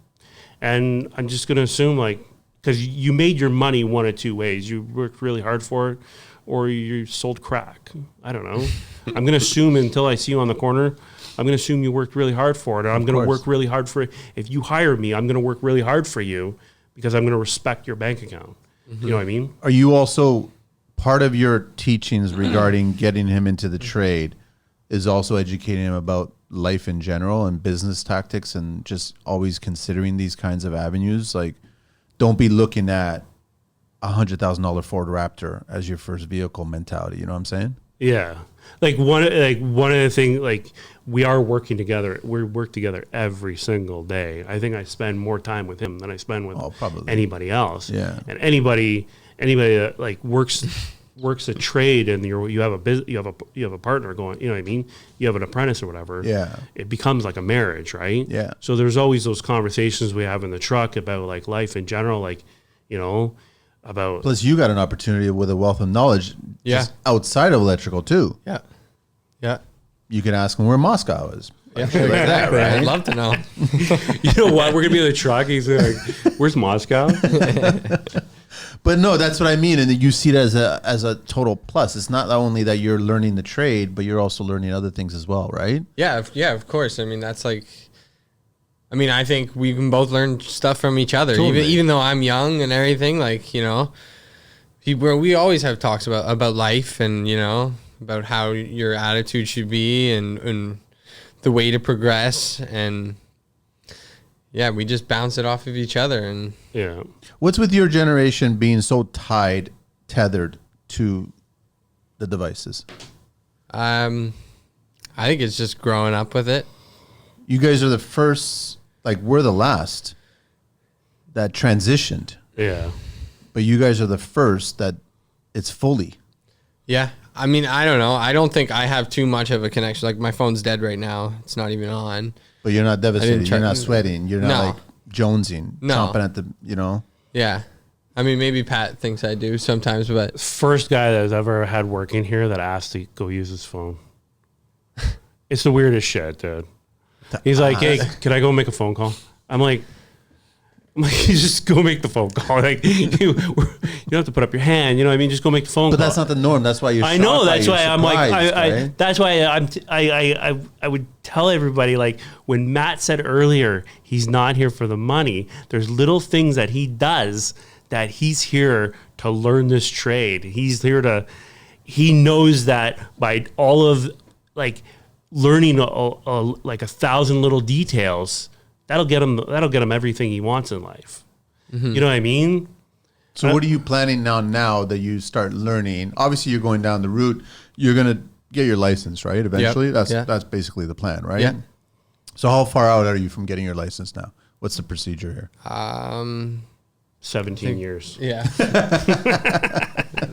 And I'm just going to assume, like, because you made your money one of two ways. You worked really hard for it, or you sold crack. I don't know. I'm going to assume until I see you on the corner, I'm going to assume you worked really hard for it. And I'm going to work really hard for it. If you hire me, I'm going to work really hard for you because I'm going to respect your bank account. You know what I mean? Are you also, part of your teachings regarding getting him into the trade is also educating him about life in general and business tactics and just always considering these kinds of avenues? Like, don't be looking at $100,000 Ford Raptor as your first vehicle mentality. You know what I'm saying? Yeah. Like one of the things, like, we are working together. We work together every single day. I think I spend more time with him than I spend with anybody else. Yeah. And anybody that like works a trade and you have a partner going, you know what I mean? You have an apprentice or whatever. Yeah. It becomes like a marriage, right? Yeah. So there's always those conversations we have in the truck about like life in general, like, you know, about. Plus, you got an opportunity with a wealth of knowledge just outside of electrical too. Yeah. Yeah. You can ask him where Moscow is. Yeah, like that, right? I'd love to know. You know what? We're gonna be in the truck. He's like, "Where's Moscow?" But no, that's what I mean, and you see it as a total plus. It's not only that you're learning the trade, but you're also learning other things as well, right? Yeah, of course. I mean, that's like, I mean, I think we can both learn stuff from each other. Totally. Even though I'm young and everything, like, you know, we always have talks about life and, you know, about how your attitude should be and the way to progress, and yeah, we just bounce it off of each other. And Yeah. What's with your generation being so tethered to the devices? I think it's just growing up with it. You guys are the first, like, we're the last that transitioned, Yeah. but you guys are the first that it's fully. Yeah. I mean, I don't know. I don't think I have too much of a connection. Like, my phone's dead right now. It's not even on. But you're not devastated. You're not sweating. You're not like jonesing, chomping at the, you know. Yeah. I mean, maybe Pat thinks I do sometimes, but First guy that I've ever had working here that asked to go use his phone. It's the weirdest shit, dude. He's like, "Hey, can I go make a phone call?" I'm like, you just go make the phone call. Like, you don't have to put up your hand. You know what I mean? Just go make the phone call. But that's not the norm. That's why you're. I know. That's why I'm like, right? that's why I would tell everybody, like, when Matt said earlier, he's not here for the money. There's little things that he does that he's here to learn this trade. He's here to. He knows that by all of, like, learning like 1,000 little details, that'll get him everything he wants in life. Mm-hmm. You know what I mean? So what are you planning now that you start learning? Obviously, you're going down the route. You're going to get your license, right? Eventually. Yep. That's basically the plan, right? Yeah. So how far out are you from getting your license now? What's the procedure here? 17 years. Yeah.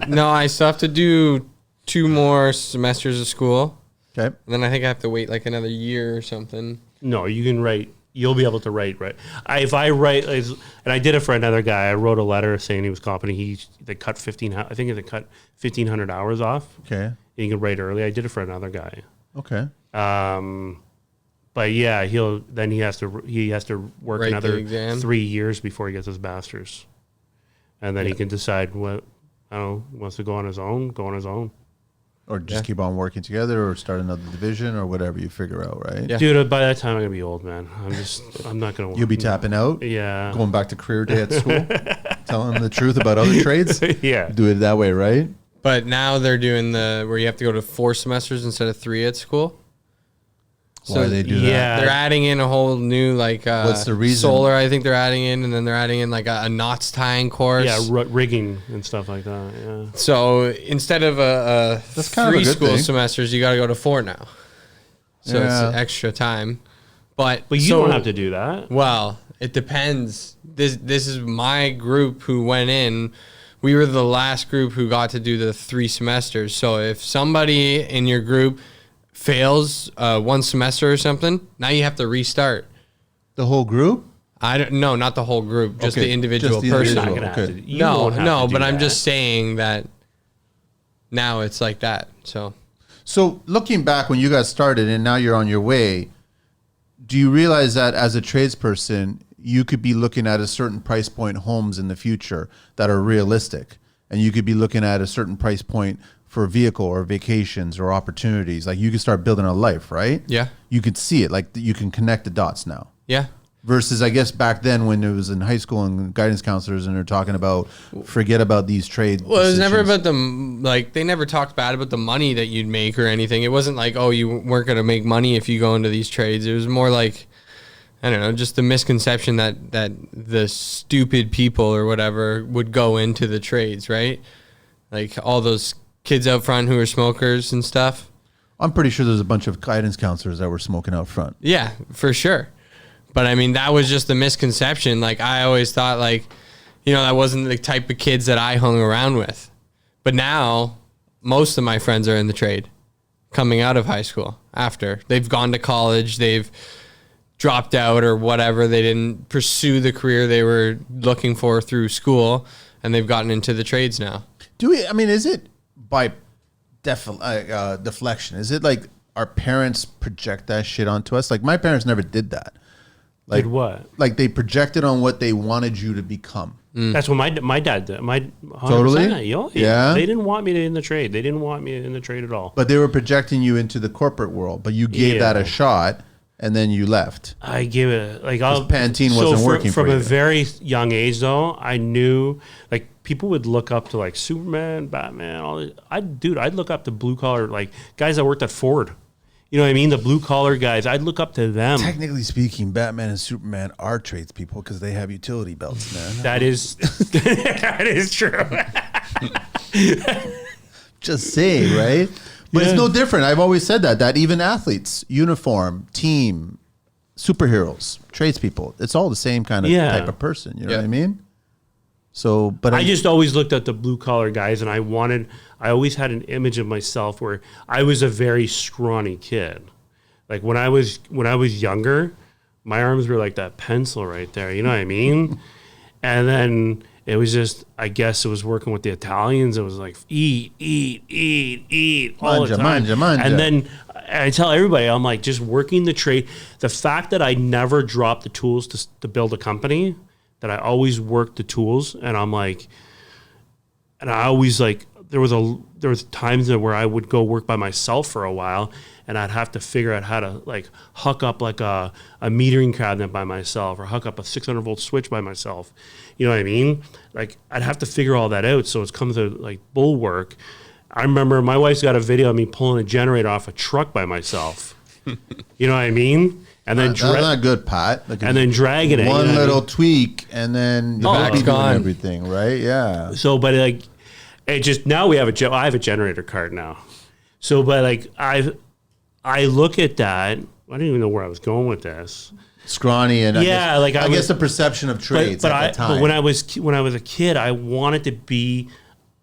No, I still have to do 2 more semesters of school. Okay. And then I think I have to wait like another year or something. No, you can write. You'll be able to write. If I write, and I did it for another guy. I wrote a letter saying he was competent. They cut 15. I think they cut 1,500 hours off. Okay. And you can write early. I did it for another guy. Okay. But yeah, he has to work Write another the exam. 3 years before he gets his master's, and then he can decide what, I don't know, he wants to go on his own. Or just keep on working together, or start another division, or whatever you figure out, right? Yeah. Dude, by that time I'm gonna be old, man. I'm not gonna. You'll be tapping out. Yeah. Going back to career day at school, telling them the truth about other trades. Yeah. Do it that way, right? But now they're doing where you have to go to 4 semesters instead of 3 at school. Why they do yeah. that? They're adding in a whole new, like, What's the reason? solar, I think they're adding in, and then they're adding in like a knots tying course. Yeah, rigging and stuff like that. Yeah. So instead of That's kind of 3 a good school thing. semesters, you got to go to 4 now. so it's extra time. But you don't have to do that. Well, it depends. This is my group who went in. We were the last group who got to do the 3 semesters. So if somebody in your group fails 1 semester or something, now you have to restart. The whole group? I don't know, not the whole group, just the individual just the person. individual. No, but I'm just saying that now it's like that. So looking back when you got started and now you're on your way, do you realize that as a tradesperson, you could be looking at a certain price point homes in the future that are realistic, and you could be looking at a certain price point for a vehicle or vacations or opportunities? Like you could start building a life, right? Yeah. You could see it, like you can connect the dots now. Yeah. Versus, I guess, back then when it was in high school and guidance counselors and they're talking about forget about these trade. Well, it was never about they never talked bad about the money that you'd make or anything. It wasn't like, oh, you weren't going to make money if you go into these trades. It was more like, I don't know, just the misconception that the stupid people or whatever would go into the trades, right? Like all those kids out front who are smokers and stuff. I'm pretty sure there's a bunch of guidance counselors that were smoking out front. Yeah, for sure. But I mean, that was just the misconception. Like I always thought that wasn't the type of kids that I hung around with. But now most of my friends are in the trade coming out of high school after. They've gone to college, they've dropped out or whatever. They didn't pursue the career they were looking for through school, and they've gotten into the trades now. Is it by deflection? Is it like our parents project that shit onto us? Like my parents never did that. Like did what? Like they projected on what they wanted you to become. That's what my dad did. Totally? Yeah. They didn't want me in the trade. They didn't want me in the trade at all. But they were projecting you into the corporate world. But you gave that a shot, and then you left. I gave it Pantene wasn't working for you. From a very young age, though, I knew people would look up to Superman, Batman, all this. I'd look up to blue collar guys that worked at Ford. You know what I mean? The blue collar guys. I'd look up to them. Technically speaking, Batman and Superman are tradespeople because they have utility belts, man. That is true. Just saying, right? But it's no different. I've always said that even athletes, uniform, team, superheroes, tradespeople, it's all the same kind of type of person. You know what I mean? So, but I just always looked at the blue collar guys, and I always had an image of myself where I was a very scrawny kid. Like when I was younger, my arms were like that pencil right there. You know what I mean? And then it was just, I guess it was working with the Italians. It was like eat all the time. Manja. And then I tell everybody, I'm like, just working the trade. The fact that I never dropped the tools to build a company, that I always worked the tools, and I'm like, and I always there was times where I would go work by myself for a while, and I'd have to figure out how to hook up a metering cabinet by myself, or hook up a 600 volt switch by myself. You know what I mean? I'd have to figure all that out. So it's come to bull work. I remember my wife's got a video of me pulling a generator off a truck by myself. You know what I mean? And then that's not good, Pat. And then dragging it. One little tweak, and then you're doing everything, right? Yeah. So, but it just now I have a generator card now. So, but I look at that. I don't even know where I was going with this. Scrawny and yeah, I guess the perception of trades at the time. But when I was a kid, I wanted to be.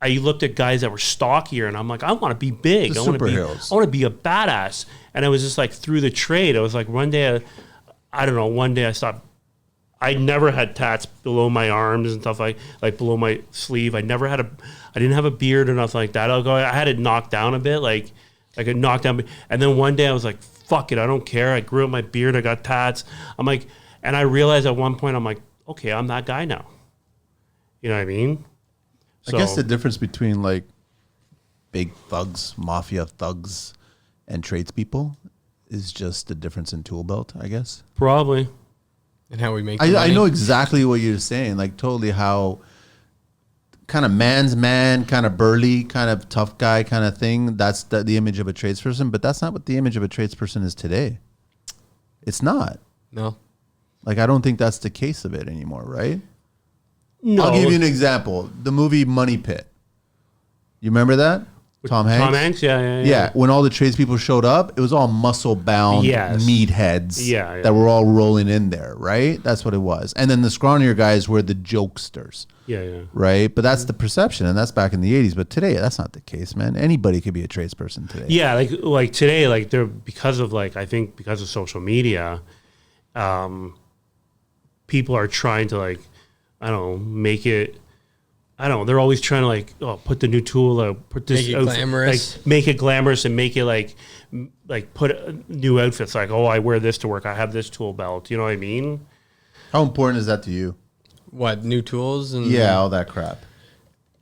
I looked at guys that were stockier, and I'm like, I want to be big. I want to be a badass. And I was just through the trade. I was one day, one day I stopped. I never had tats below my arms and stuff like below my sleeve. I didn't have a beard or nothing like that. I had it knocked down a bit, like a knockdown. And then one day I was like, fuck it, I don't care. I grew up my beard. I got tats. I'm like, and I realized at one point, I'm like, okay, I'm that guy now. You know what I mean? I guess the difference between big thugs, mafia thugs, and tradespeople is just the difference in tool belt, I guess. Probably. And how we make I know exactly what you're saying. Totally how kind of man's man, kind of burly, kind of tough guy kind of thing. That's the image of a tradesperson, but that's not what the image of a tradesperson is today. It's not. No. I don't think that's the case of it anymore, right? No. I'll give you an example. The movie Money Pit. You remember that? Tom Hanks? Tom Hanks, yeah. Yeah, when all the tradespeople showed up, it was all muscle-bound meatheads that were all rolling in there, right? That's what it was. And then the scrawnier guys were the jokesters. Yeah. Right? But that's the perception, and that's back in the 80s. But today, that's not the case, man. Anybody could be a tradesperson today. Yeah, like today, like they're because of I think because of social media, people are trying to make it. I don't know. They're always trying to put the new tool, put this make it glamorous, make it glamorous, and make it like put new outfits. Like, oh, I wear this to work. I have this tool belt. You know what I mean? How important is that to you? What, new tools and all that crap?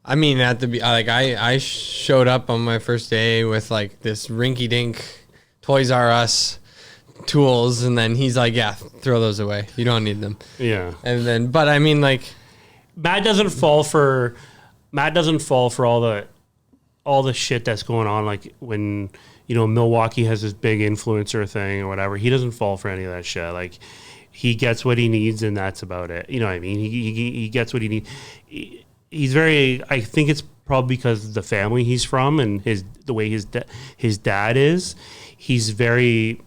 I mean, I showed up on my first day with like this rinky-dink Toys R Us tools, and then he's like, "Yeah, throw those away. You don't need them." Yeah. And then, but I mean, like. Matt doesn't fall for all the shit that's going on. Like when, Milwaukee has this big influencer thing or whatever, he doesn't fall for any of that shit. Like he gets what he needs and that's about it. You know what I mean? He gets what he needs. He's very, I think it's probably because of the family he's from and the way his dad is. He's very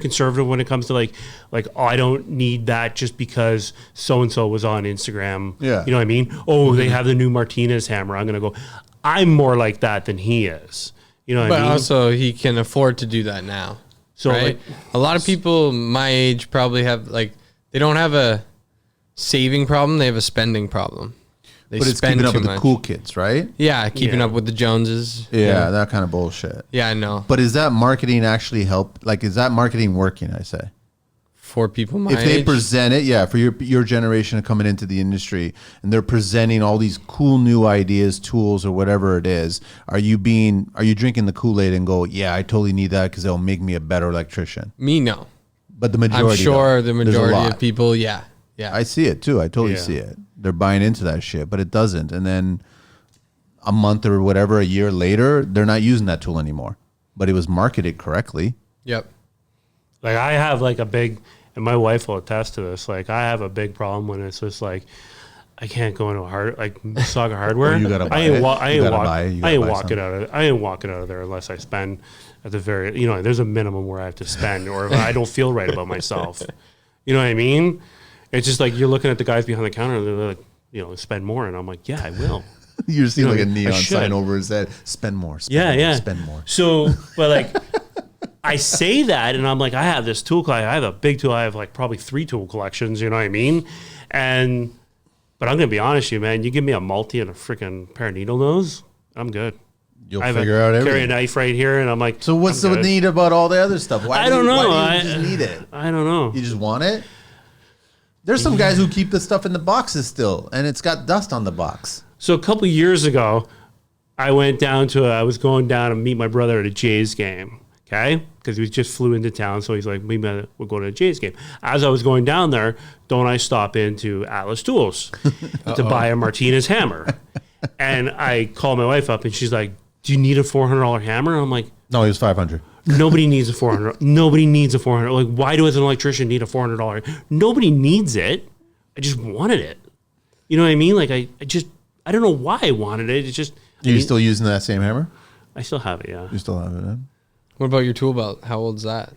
conservative when it comes to like oh, I don't need that just because so-and-so was on Instagram. Yeah. You know what I mean? Oh, they have the new Martinez hammer. I'm going to go. I'm more like that than he is. You know what I mean? But also he can afford to do that now. So right? A lot of people my age probably have they don't have a saving problem. They have a spending problem. But it's keeping up with the cool kids, right? Yeah, keeping up with the Joneses. Yeah, that kind of bullshit. Yeah, I know. But is that marketing actually help? Like, is that marketing working, I say? For people my age? If they present it, for your generation coming into the industry, and they're presenting all these cool new ideas, tools, or whatever it is, are you drinking the Kool-Aid and go, yeah, I totally need that because it'll make me a better electrician? Me, no. But the majority, I'm sure the majority of people, yeah. I see it too. I totally see it. They're buying into that shit, but it doesn't. And then a month or whatever, a year later, they're not using that tool anymore. But it was marketed correctly. Yep. Like I have a big, and my wife will attest to this. Like I have a big problem when it's just like I can't go into Mississauga Hardware. You gotta buy I ain't walking out of there unless I spend at the very. There's a minimum where I have to spend, or if I don't feel right about myself. You know what I mean? It's just like you're looking at the guys behind the counter and they're like, spend more. And I'm like, yeah, I will. You're seeing a neon sign over his head. Spend more. Spend more. So, but I say that and I'm like, I have this tool collection. I have a big tool. I have probably 3 tool collections. You know what I mean? But I'm going to be honest with you, man. You give me a multi and a freaking pair of needle nose, I'm good. You'll figure out everything. Carry a knife right here and I'm like, so what's so neat about all the other stuff? I don't know. Why do you just need it? I don't know. You just want it? There's some guys who keep the stuff in the boxes still, and it's got dust on the box. So a couple of years ago, I was going down to meet my brother at a Jays game, okay? Because he just flew into town, so he's like, maybe we'll go to a Jays game. As I was going down there, don't I stop into Atlas Tools to buy a Martinez hammer. And I call my wife up, and she's like, do you need a $400 hammer? I'm like, no, it was $500. Nobody needs a $400. Nobody needs a $400. Like, why do as an electrician need a $400? Nobody needs it. I just wanted it. You know what I mean? Like, I don't know why I wanted it. It's just. Are you still using that same hammer? I still have it, yeah. You still have it, huh? What about your tool belt? How old's that?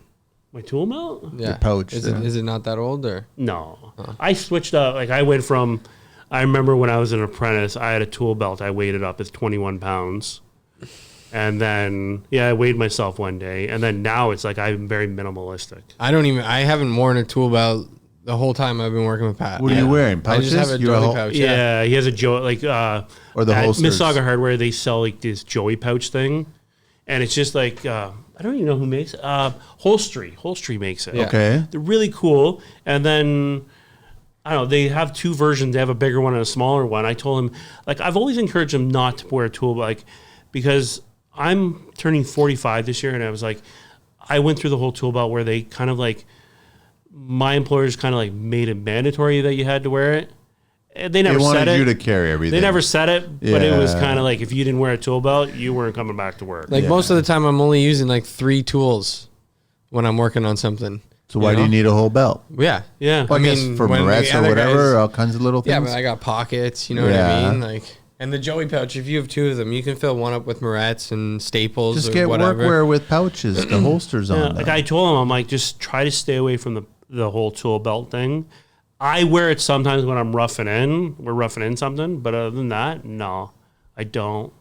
My tool belt? Yeah. Your pouch. Is it not that old or? No. I switched up. Like, I went from. I remember when I was an apprentice, I had a tool belt. I weighed it up as 21 pounds. And then, I weighed myself one day. And then now it's like I'm very minimalistic. I haven't worn a tool belt the whole time I've been working with Pat. What are you wearing? Pouches? I just have a Joey pouch. Yeah, he has a Joey, or the holsters. Mississauga Hardware, they sell this Joey pouch thing. And it's just I don't even know who makes it. Holstry makes it. Yeah. Okay. They're really cool. And then, I don't know, they have 2 versions. They have a bigger one and a smaller one. I told him, I've always encouraged him not to wear a tool, because I'm turning 45 this year, and I was like, I went through the whole tool belt where they kind of my employers kind of made it mandatory that you had to wear it. They never said it. They wanted you to carry everything. They never said it, but it was kind of if you didn't wear a tool belt, you weren't coming back to work. Most of the time, I'm only using 3 tools when I'm working on something. So why do you need a whole belt? Yeah. Yeah. Well, I guess for barrettes or whatever, all kinds of little things. Yeah, but I got pockets, you know what I mean? And the Joey pouch, if you have 2 of them, you can fill one up with Moretz and Staples Just or get whatever. workwear with pouches, the holsters on them. Like I told him, I'm like, just try to stay away from the whole tool belt thing. I wear it sometimes when I'm roughing in. We're roughing in something, but other than that, no, I don't.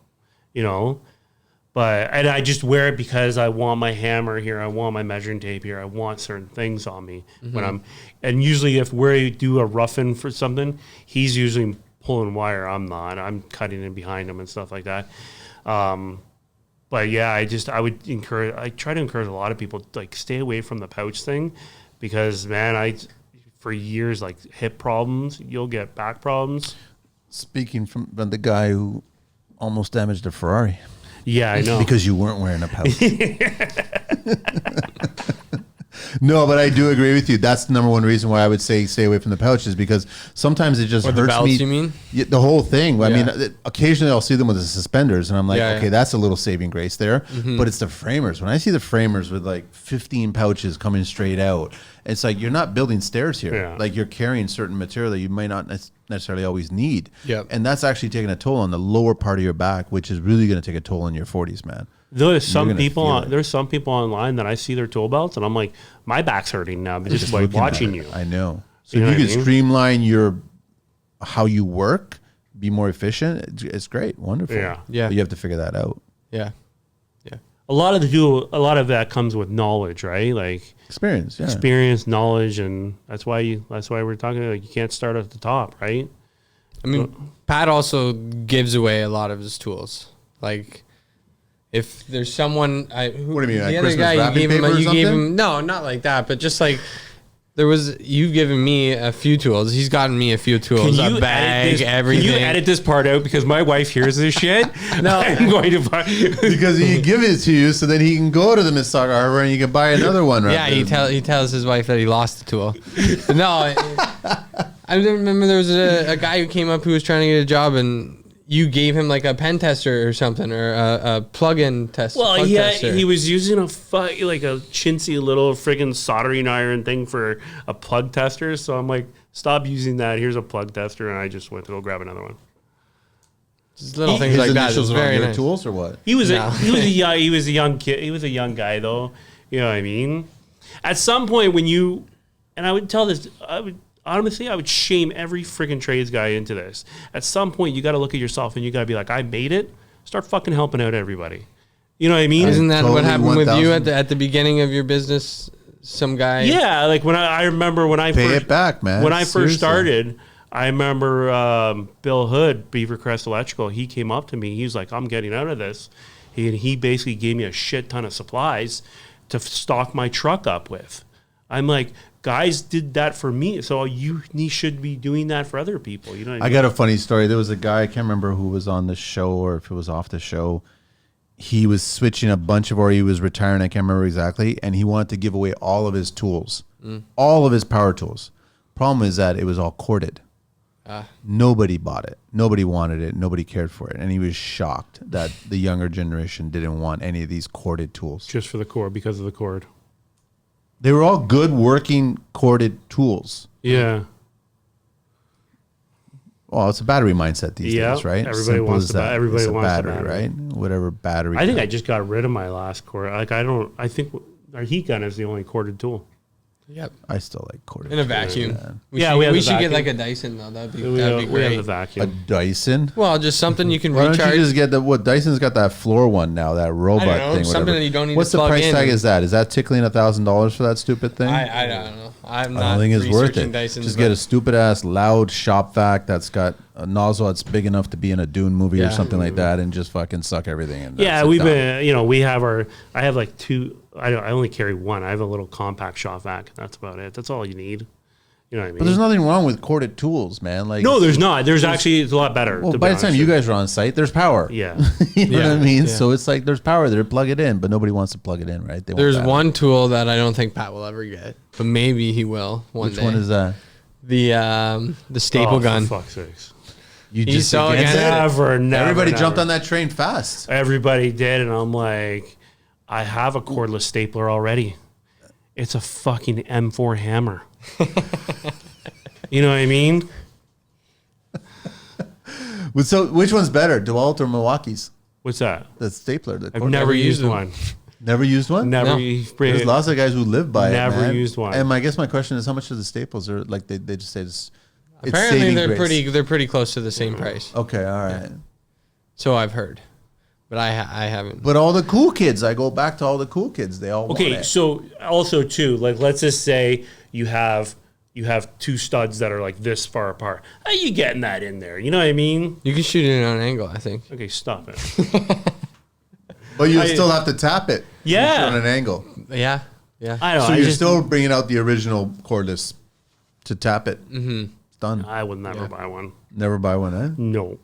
You know, and I just wear it because I want my hammer here, I want my measuring tape here, I want certain things on me when and usually if we do a rough-in for something, he's usually pulling wire. I'm not. I'm cutting in behind him and stuff like that. But yeah, I try to encourage a lot of people like stay away from the pouch thing because man, for years like hip problems, you'll get back problems. Speaking from the guy who almost damaged a Ferrari. Yeah, I know. Because you weren't wearing a pouch. No, but I do agree with you. That's the number one reason why I would say stay away from the pouches because sometimes it just Or hurts the belts, me. you mean? Yeah, the whole thing. I Yeah. mean, occasionally I'll see them with the suspenders, and I'm like, Yeah, okay, yeah. that's a little saving grace there. But it's the framers. When I see the framers with like 15 pouches coming straight out, it's like you're not building stairs here. Yeah. Like you're carrying certain material that you might not necessarily always need. Yep. And that's actually taking a toll on the lower part of your back, which is really going to take a toll in your 40s, man. There's some gonna people. feel it. There's some people online that I see their tool belts, and I'm like, my back's hurting now just by looking at watching it. you. I know. So You know if you what I can mean? streamline how you work, be more efficient, it's great, wonderful. Yeah. Yeah. But you have to figure that out. Yeah. A lot of that comes with knowledge, right? Like Experience, yeah. experience, knowledge, and that's why we're talking. Like you can't start at the top, right? I mean, Pat also gives away a lot of his tools. Like, if there's someone, What do you mean, the like other Christmas guy you wrapping gave him, paper or you gave something? him, no, not like that, but just like you've given me a few tools. He's gotten me a few tools, a bag, everything. Can you edit this part out because my wife hears this shit? No. I'm going to buy. Because he give it to you so then he can go to the Mississauga Harbor and you can buy another one, right? Yeah, he tells his wife that he lost the tool. But no, I remember there was a guy who came up who was trying to get a job, and you gave him like a pen tester or something, or a plug-in tester. Well, plug yeah, tester. he was using like a chintzy little friggin' soldering iron thing for a plug tester. So I'm like, stop using that. Here's a plug tester, and I just went to go grab another one. Just little things His like that. initials It's are on very your nice. tools or what? He was No. he was a young kid. He was a young guy though. You know what I mean? At some point when I would tell this, honestly, I would shame every freaking trades guy into this. At some point, you got to look at yourself and you got to be like, I made it. Start fucking helping out everybody. You know what I mean? Isn't that what Totally happened with you 1000. at the beginning of your business? Some guy. Yeah, like when I remember when I Pay first, it back, man. when I first Seriously. started, I remember Bill Hood, Beavercrest Electrical. He came up to me. He was like, "I'm getting out of this." He basically gave me a shit ton of supplies to stock my truck up with. I'm like, guys did that for me, so you should be doing that for other people. You know what I I mean? got a funny story. There was a guy, I can't remember who was on the show or if it was off the show. He was switching a bunch of, or he was retiring, I can't remember exactly, and he wanted to give away all of his tools, all of his power tools. Problem is that it was all corded. Nobody bought it. Nobody wanted it. Nobody cared for it. And he was shocked that the younger generation didn't want any of these corded tools. Just for the cord, because of the cord. They were all good working corded tools. Yeah. Well, it's a battery mindset these Yeah, days, right? everybody Simple wants as the that. everybody It's a wants the battery, battery. right? Whatever battery. I think type. I just got rid of my last cord. Like I think our heat gun is the only corded tool. Yep. I still like corded. In a tools, vacuum. man. We Yeah, should, we have we the should get vacuum. like a Dyson though. That'd be We have the great. A vacuum. Dyson. Well, just something you can Why don't recharge. you just get Dyson's got that floor one now, that robot know, thing. something Whatever. that you don't need What's to the plug price in. tag? Is that tickling $1,000 for that stupid thing? I don't know. I'm I not don't think it's worth researching it. Dysons, Just but- get a stupid ass loud shop vac that's got a nozzle that's big enough to be in a Dune movie or Yeah. something like that, and just fucking suck everything in. Yeah, That's it, we've done. been. We have I have like two. I only carry one. I have a little compact shop vac. That's about it. That's all you need. You know what I mean? But there's nothing wrong with corded tools, man. Like No, there's not. There's actually it's a lot better. Well, to by be the time honest you with guys are on site, there's power. Yeah. You know what I Yeah, mean? yeah. So it's like there's power there. Plug it in, but nobody wants to plug it in, right? They want There's battery. one tool that I don't think Pat will ever get, but maybe he will one Which day. one is that? The staple Oh, gun. For fuck's sakes. You He's so against against it? it. Never. Everybody never. jumped on that train fast. Everybody did, and I'm like, I have a cordless stapler already. It's a fucking M4 hammer. You know what I mean? So which one's better, DeWalt or Milwaukee's? What's that? The stapler. I've never used one. Never used one? Never. No. There's lots of guys who live by it, Never used one. And I guess my question is, how much are the staples? Or like they just say it's Apparently saving they're grace. they're pretty close to the same price. Okay, all right. So I've heard, but I haven't. But all the cool kids, I go back to all the cool kids. They all want Okay, it. so also too, like let's just say you have two studs that are like this far apart. How you getting that in there? You know what I mean? You can shoot it on an angle, I think. Okay, stop it. But you still have to tap it. Yeah. On an angle. Yeah, yeah. I don't So know. you're still bringing out the original cordless to tap it. Mm-hmm. It's done. I would never buy one. Never buy one, eh? No.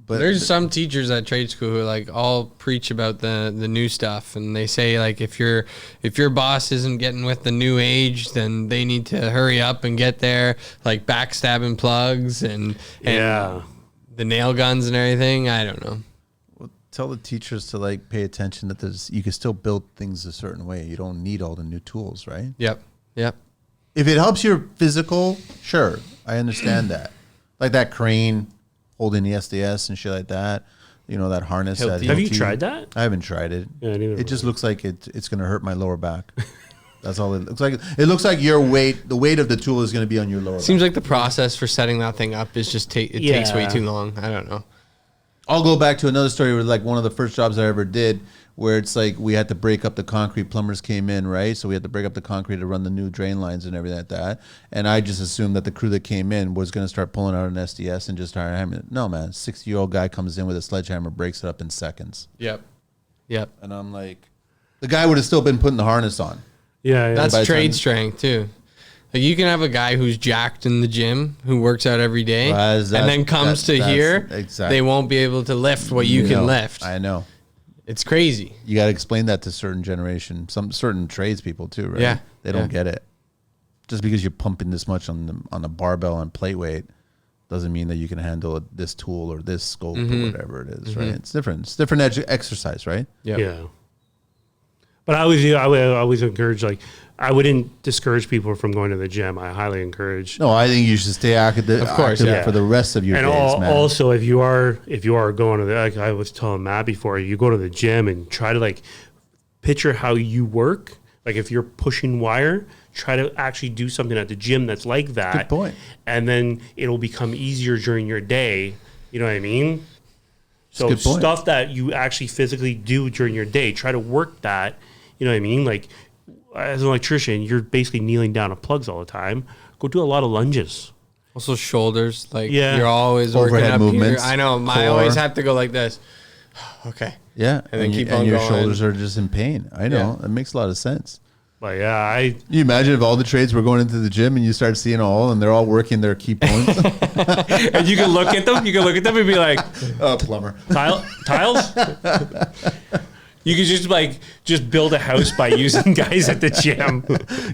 But There's some teachers at trade school who like all preach about the new stuff, and they say like if your boss isn't getting with the new age, then they need to hurry up and get there, like backstabbing plugs and Yeah. the nail guns and everything. I don't know. tell the teachers to like pay attention that you can still build things a certain way. You don't need all the new tools, right? Yep. Yep. If it helps your physical, sure, I understand that. Like that crane holding the SDS and shit like that. You know, that harness. That Have you tried that? I haven't tried it. Yeah, neither it just looks like it's going to hurt my lower back. That's all it looks like. It looks like your weight, the weight of the tool is going to be on your lower back. Seems like the process for setting that thing up is just takes way too long. I don't know. I'll go back to another story where like one of the first jobs I ever did where it's like we had to break up the concrete. Plumbers came in, right? So we had to break up the concrete to run the new drain lines and everything like that. And I just assumed that the crew that came in was going to start pulling out an SDS and just start hammering. No, man. 60-year-old guy comes in with a sledgehammer, breaks it up in seconds. Yep. Yep. And I'm like, the guy would have still been putting the harness on. Yeah. That's trade strength too. Like you can have a guy who's jacked in the gym who works out every day and then comes to here. Exactly. They won't be able to lift what you can lift. I know. It's crazy. You got to explain that to certain generation, some certain tradespeople too, right? Yeah. They don't get it. Just because you're pumping this much on a barbell and plate weight doesn't mean that you can handle this tool or this scope or whatever it is, right? It's different. It's different exercise, right? Yep. Yeah. But I always encourage, like, I wouldn't discourage people from going to the gym. I highly encourage. No, I think you should stay active, yeah. for the rest of your days, man. Also, if you are going to the, like I was telling Matt before, you go to the gym and try to like picture how you work. Like if you're pushing wire, try to actually do something at the gym that's like that. Good point. And then it'll become easier during your day. You know what I mean? So Good point. stuff that you actually physically do during your day, try to work that. You know what I mean? Like as an electrician, you're basically kneeling down at plugs all the time. Go do a lot of lunges. Also shoulders, like Yeah. you're always Overhead working up movements, here. I know. I core. always have to go like this. Okay. Yeah, And then keep on and your going. shoulders are just in pain. I know. Yeah. It makes a lot of sense. But yeah, You imagine if all the trades were going into the gym and you start seeing all and they're all working their key points. and you can look at them. You can look at them and be like, Oh, plumber. tiles. You could just build a house by using guys at the gym.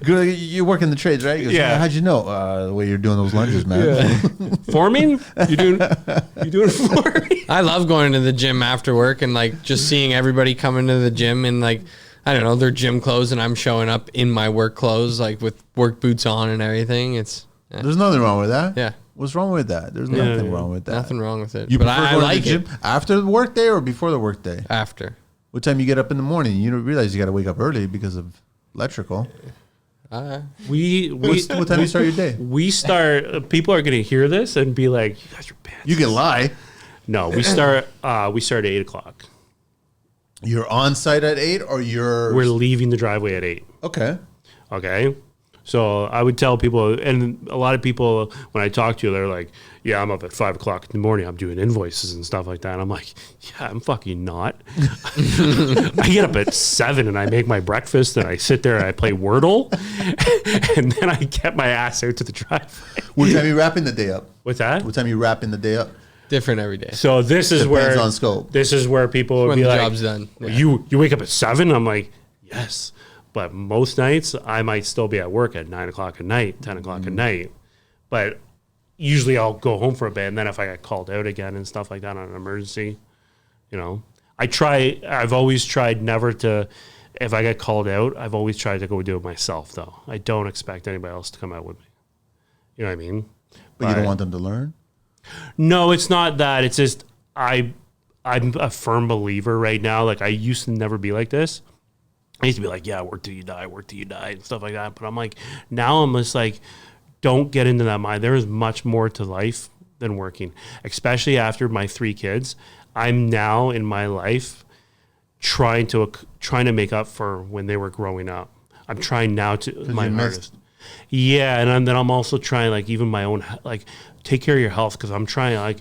You work in the trades, right? He goes, Yeah. How'd you know? The way you're doing those lunges, man. Forming? You doing forming? I love going to the gym after work and like just seeing everybody coming to the gym and like, I don't know, their gym clothes and I'm showing up in my work clothes, like with work boots on and everything. There's nothing wrong with that. Yeah. What's wrong with that? There's nothing wrong with that. Nothing wrong with it. You but prefer I going like to the it gym after the work day or before the work day? after. What time you get up in the morning? You don't realize you got to wake up early because of electrical. What time do you start your day? We start. People are going to hear this and be like, "You guys are pants." You can lie. No, we start. We start at 8:00. You're on site at 8 or you're... We're leaving the driveway at 8. Okay. Okay. So I would tell people, and a lot of people, when I talk to you, they're like, yeah, I'm up at 5 o'clock in the morning. I'm doing invoices and stuff like that. And I'm like, yeah, I'm fucking not. I get up at 7 and I make my breakfast and I sit there and I play Wordle and then I get my ass out to the driveway. What time are you wrapping the day up? What's that? What time are you wrapping the day up? Different every day. So this is Depends on scope. This is where people would When be the like, job's done. Yeah. you wake up at 7? I'm like, yes. But most nights I might still be at work at 9 o'clock at night, 10 o'clock at night. But usually I'll go home for a bit, and then if I get called out again and stuff like that on an emergency, you know, I've always tried never to, if I get called out, I've always tried to go do it myself though. I don't expect anybody else to come out with me. You know what I mean? But you don't want them to learn? No, it's not that. It's just I'm a firm believer right now. Like, I used to never be like this. I used to be like, yeah, work till you die, and stuff like that. But I'm like, now I'm just like, don't get into that mind. There is much more to life than working, especially after my 3 kids. I'm now in my life trying to make up for when they were growing up. I'm trying now to my hardest. Yeah, and then I'm also trying, like, even my own, like, take care of your health, because I'm trying, like,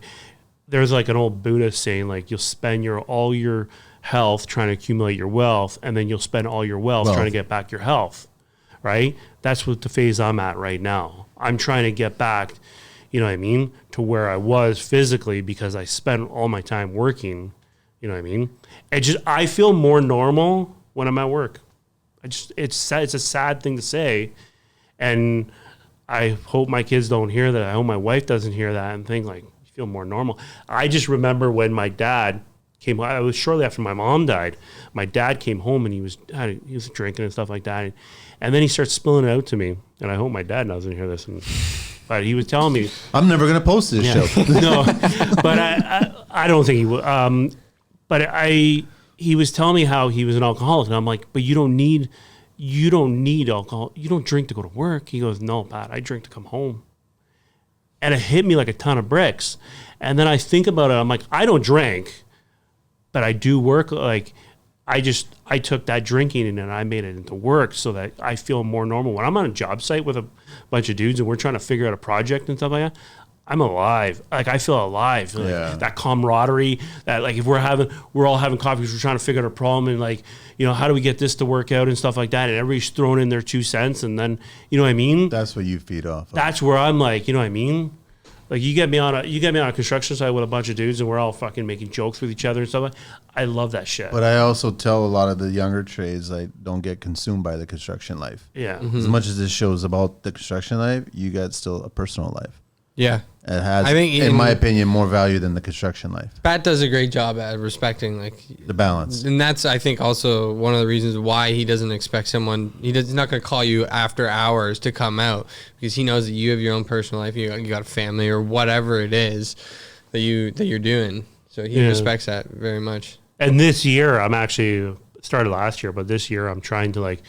there's like an old Buddhist saying, like, you'll spend all your health trying to accumulate your wealth, and then you'll spend all your wealth trying to get back your health, right? That's what the phase I'm at right now. I'm trying to get back, you know what I mean, to where I was physically, because I spent all my time working, you know what I mean? I feel more normal when I'm at work. It's a sad thing to say, and I hope my kids don't hear that. I hope my wife doesn't hear that and think, like, you feel more normal. I just remember when my dad came home, it was shortly after my mom died. My dad came home and he was drinking and stuff like that. And then he starts spilling it out to me. And I hope my dad doesn't hear this. But he was telling me, I'm never going to post this show. No, but I don't think he would. He was telling me how he was an alcoholic. And I'm like, but you don't need alcohol. You don't drink to go to work. He goes, no, Pat, I drink to come home. And it hit me like a ton of bricks. And then I think about it. I'm like, I don't drink, but I do work. Like, I took that drinking and then I made it into work so that I feel more normal. When I'm on a job site with a bunch of dudes and we're trying to figure out a project and stuff like that, I'm alive. Like, I feel alive. Like, that camaraderie, that, like, if we're all having coffee because we're trying to figure out a problem, and, like, you know, how do we get this to work out and stuff like that, and everybody's throwing in their 2 cents, and then, you know what I mean? That's what you feed off of. That's where I'm like, you know what I mean? Like, you get me on a construction site with a bunch of dudes and we're all fucking making jokes with each other and stuff like that. I love that shit. But I also tell a lot of the younger trades, like, don't get consumed by the construction life. Yeah. Mm-hmm. As much as this show is about the construction life, you got still a personal life. Yeah. It has, I think in my opinion, more value than the construction life. Pat does a great job at respecting, like, The balance. and that's, I think, also one of the reasons why he doesn't expect someone. He's not going to call you after hours to come out, because he knows that you have your own personal life. You got a family or whatever it is that you're doing. So he respects that very much. And this year, I'm actually started last year, but this year I'm trying to, like,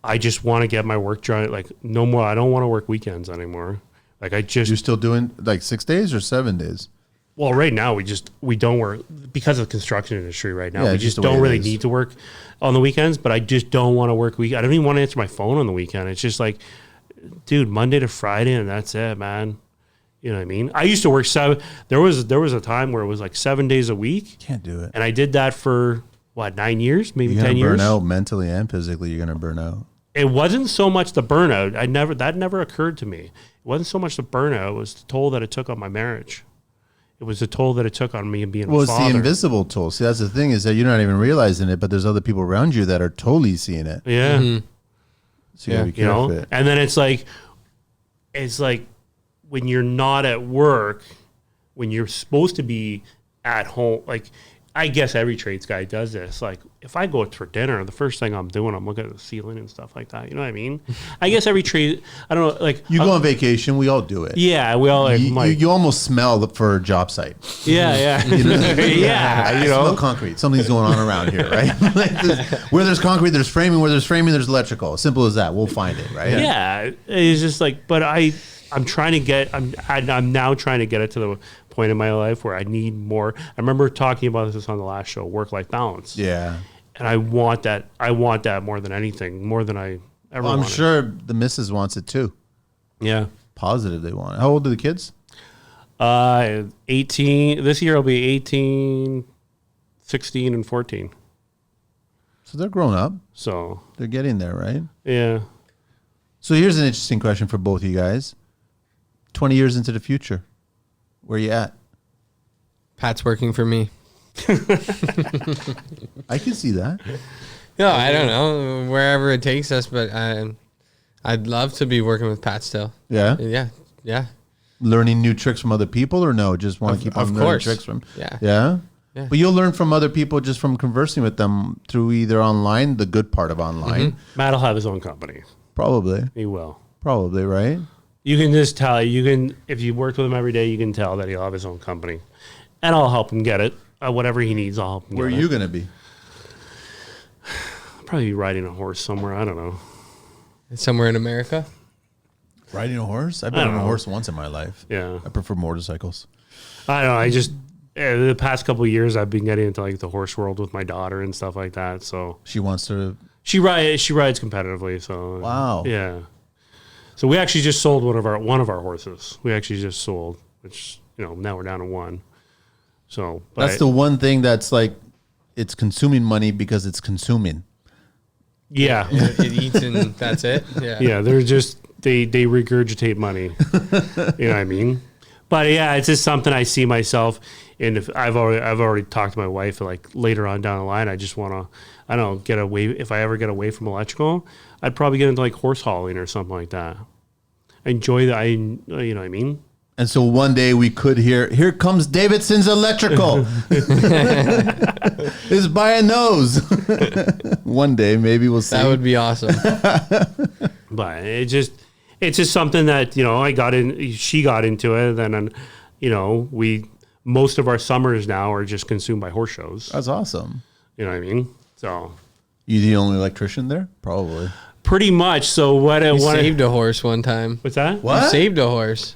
I just want to get my work done. Like, no more. I don't want to work weekends anymore. Like, you're still doing like 6 days or 7 days? Well, right now we don't work because of the construction industry right now. Yeah, we just don't really need to work on the weekends, but I just don't want to work I don't even want to answer my phone on the weekend. It's just like, dude, Monday to Friday and that's it, man. You know what I mean? I used to work there was a time where it was like 7 days a week. Can't do it. And I did that for 9 years, maybe you're 10 years. Burn out mentally and physically. You're gonna burn out. It wasn't so much the burnout. That never occurred to me. It wasn't so much the burnout. It was the toll that it took on my marriage. It was the toll that it took on me being a father. Well, it's the invisible toll. See, that's the thing, is that you're not even realizing it, but there's other people around you that are totally seeing it. Yeah. Mm-hmm. So you gotta be careful. And then it's like when you're not at work, when you're supposed to be at home, like, I guess every trades guy does this. Like, if I go out for dinner, the first thing I'm doing, I'm looking at the ceiling and stuff like that. You know what I mean? I guess every trade, I don't know, like... You go on vacation, we all do it. Yeah, we all... You almost smell for a job site. Yeah. You know? Yeah, I smell concrete. Something's going on around here, right? Where there's concrete, there's framing. Where there's framing, there's electrical. Simple as that. We'll find it, right? Yeah. It's just like... But I'm trying to get... I'm now trying to get it to the point in my life where I need more. I remember talking about this on the last show, work-life balance. Yeah. And I want that. I want that more than anything, more than I ever wanted. I'm sure the missus wants it too. Yeah. Positive they want it. How old are the kids? 18. This year will be 18, 16, and 14. So they're grown up. So they're getting there, right? Yeah. So here's an interesting question for both of you guys. 20 years into the future, where you at? Pat's working for me. I can see that. No, I don't know, wherever it takes us, but I'd love to be working with Pat still. Yeah? Yeah. Learning new tricks from other people, or no? Just want to keep on learning tricks from... Yeah. Yeah? But you'll learn from other people just from conversing with them through either online, the good part of online. Matt will have his own company. Probably. He will. Probably, right? You can just tell. You can, if you worked with him every day, you can tell that he'll have his own company, and I'll help him get it. Whatever he needs, I'll help him. Where are get you it. going to be? Probably riding a horse somewhere. I don't know. Somewhere in America. Riding a horse? I've been on a horse once in my life. Yeah, I prefer motorcycles. I don't know. I just the past couple of years, I've been getting into like the horse world with my daughter and stuff like that. So She wants to. she rides competitively. So Wow. yeah. So we actually just sold one of our horses. We actually just sold, which now we're down to one. So That's the one thing that's like, it's consuming money because it's consuming. yeah. It eats and that's it. Yeah. Yeah, they're just they regurgitate money. You know what I mean? But yeah, it's just something I see myself in. If I've already talked to my wife, like later on down the line, I just want to, I don't know, get away. If I ever get away from electrical, I'd probably get into like horse hauling or something like that. I enjoy that. You know what I mean? And so one day we could hear, here comes Davidson's Electrical. It's by a nose. One day, maybe we'll see. That would be awesome. But it's just something that, she got into it. Then, most of our summers now are just consumed by horse shows. That's awesome. You know what I mean? So You the only electrician there? Probably. pretty much. So You saved a horse one time. what's that? What? You saved a horse.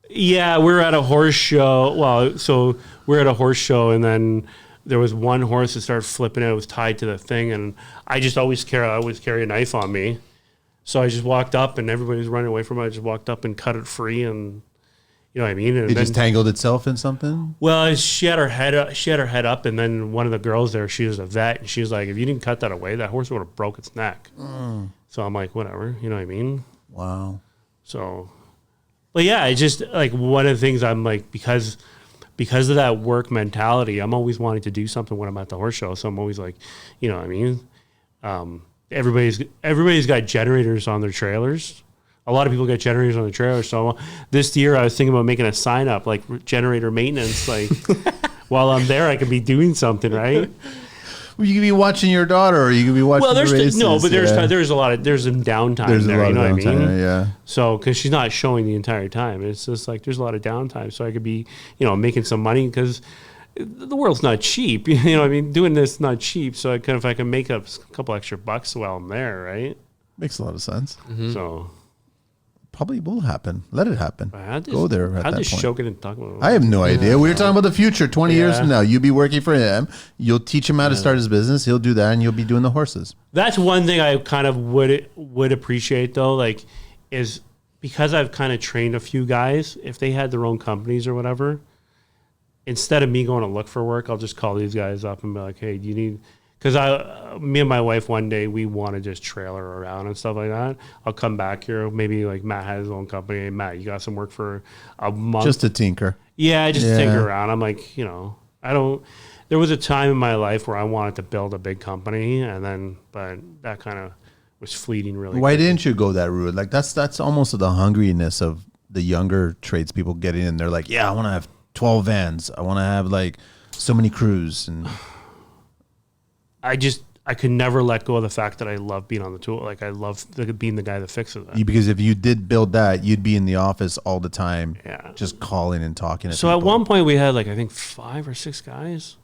Yeah, we're at a horse show. Well, so we're at a horse show, and then there was one horse that started flipping. It was tied to the thing, and I always carry a knife on me. So I just walked up, and everybody was running away from it. I just walked up and cut it free, and you know what I mean. And It just tangled itself in something? well, she had her head up, and then one of the girls there, she was a vet, and she was like, "If you didn't cut that away, that horse would have broke its neck." So I'm like, whatever, you know what I mean. Wow. So, but yeah, it's just like one of the things I'm like, because of that work mentality, I'm always wanting to do something when I'm at the horse show. So I'm always like, you know what I mean? Everybody's got generators on their trailers. A lot of people got generators on their trailers. So this year I was thinking about making a sign up, like generator maintenance, like while I'm there, I could be doing something, right? Well, you could be watching your daughter, or you could be watching Well, the races. there's some downtime There's there, a lot you know of what I mean? downtime, yeah. So, because she's not showing the entire time, it's just like there's a lot of downtime. So I could be, making some money because the world's not cheap. You know what I mean? Doing this is not cheap. So if I can make up a couple extra bucks while I'm there, right? Makes a lot of sense. So Probably will happen. Let it happen. how'd Go there at How'd that this point. show get in talk about? I have no idea. We were talking about the future, 20 years Yeah. from now. You'll be working for him. You'll teach him how to start his business. He'll do that, and you'll be doing the horses. That's one thing I kind of would appreciate though, like, is because I've kind of trained a few guys. If they had their own companies or whatever, instead of me going to look for work, I'll just call these guys up and be like, "Hey, do you need?" Because me and my wife one day we want to just trailer around and stuff like that. I'll come back here. Maybe like Matt has his own company. Hey, Matt, you got some work for a month? Just to tinker. Yeah, just Yeah. tinker around. I'm like, I don't. There was a time in my life where I wanted to build a big company, but that kind of was fleeting really. Why quickly. didn't you go that route? Like that's almost the hungriness of the younger tradespeople getting in. They're like, yeah, I want to have 12 vans. I want to have like so many crews. And I could never let go of the fact that I love being on the tool. Like I love being the guy that fixes it. because if you did build that, you'd be in the office all the time, Yeah. just calling and talking to So people. at one point we had like, I think 5 or 6 guys.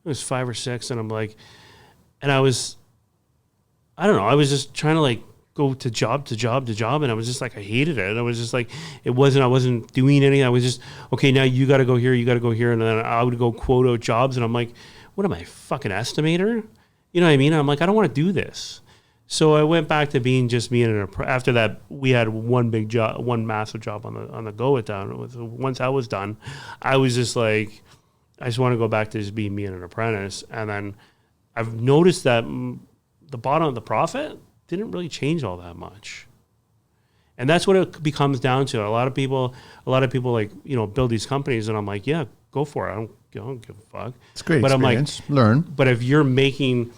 It was 5 or 6. And I'm like, and I don't know. I was just trying to like go to job to job to job. And I was just like, I hated it. I was just like, I wasn't doing anything. I was just, okay, now you got to go here. You got to go here. And then I would go quote out jobs. And I'm like, what am I, fucking estimator? You know what I mean? I'm like, I don't want to do this. So I went back to being just me and after that, we had one massive job on the go with that. Once I was done, I was just like, I just want to go back to just being me and an apprentice. And then I've noticed that the bottom of the profit didn't really change all that much. And that's what it becomes down to. A lot of people like, build these companies, and I'm like, yeah, go for it. I don't give a fuck. It's great but experience. I'm like, learn. But if you're making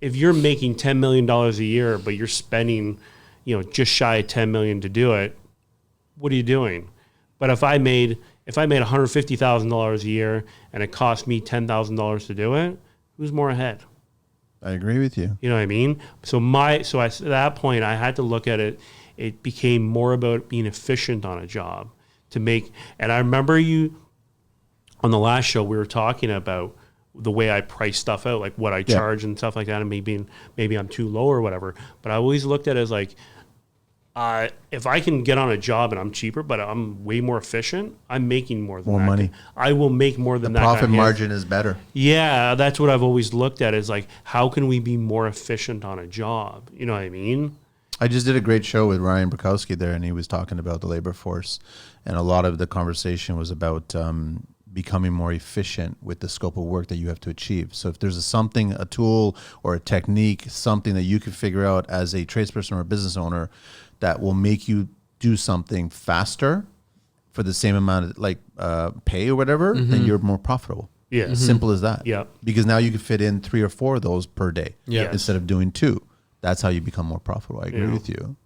$10 million a year, but you're spending, just shy of $10 million to do it, what are you doing? But if I made $150,000 a year and it cost me $10,000 to do it, who's more ahead? I agree with you. You know what I mean? So at that point, I had to look at it it became more about being efficient on a job to make. And I remember you on the last show, we were talking about the way I price stuff out, like what I charge and stuff like that, and maybe I'm too low or whatever. But I always looked at it as like, if I can get on a job and I'm cheaper, but I'm way more efficient, I'm making more than more that. money. I will make more than that. The profit margin is better. Yeah, that's what I've always looked at is like, how can we be more efficient on a job? You know what I mean? I just did a great show with Ryan Bukowski there, and he was talking about the labor force, and a lot of the conversation was about becoming more efficient with the scope of work that you have to achieve. So if there's a tool or a technique, something that you can figure out as a tradesperson or a business owner that will make you do something faster for the same amount of pay or whatever, then you're more profitable. Yeah. Simple as that. Yeah. Because now you can fit in 3 or 4 of those per day instead of doing 2. That's how you become more profitable. I agree with you.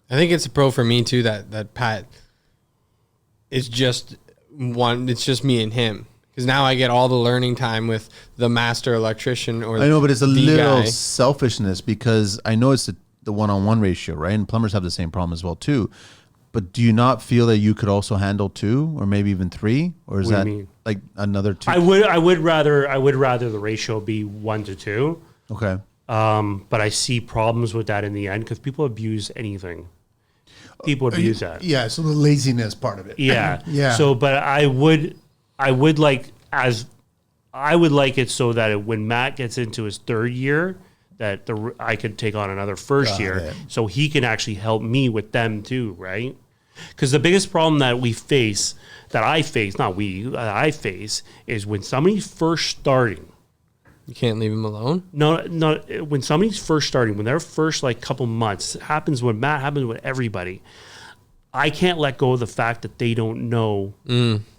I think it's a pro for me too that Pat is just it's just me and him. Because now I get all the learning time with the master electrician or I know, but it's a little guy. selfishness because I know it's the one-on-one ratio, right? And plumbers have the same problem as well too. But do you not feel that you could also handle 2 or maybe even 3? Or is What do that you mean? like another 2? I would rather the ratio be 1 to 2. Okay. But I see problems with that in the end because people abuse anything. People abuse that. Yeah, so the laziness part of it. Yeah. Yeah. So, but I would like it so that when Matt gets into his 3rd year, that I could take on another first year, so he can actually help me with them too, right? Because the biggest problem that I face is when somebody's first starting. You can't leave him alone. No, when somebody's first starting, when they're first like couple months, it happens with Matt, happens with everybody. I can't let go of the fact that they don't know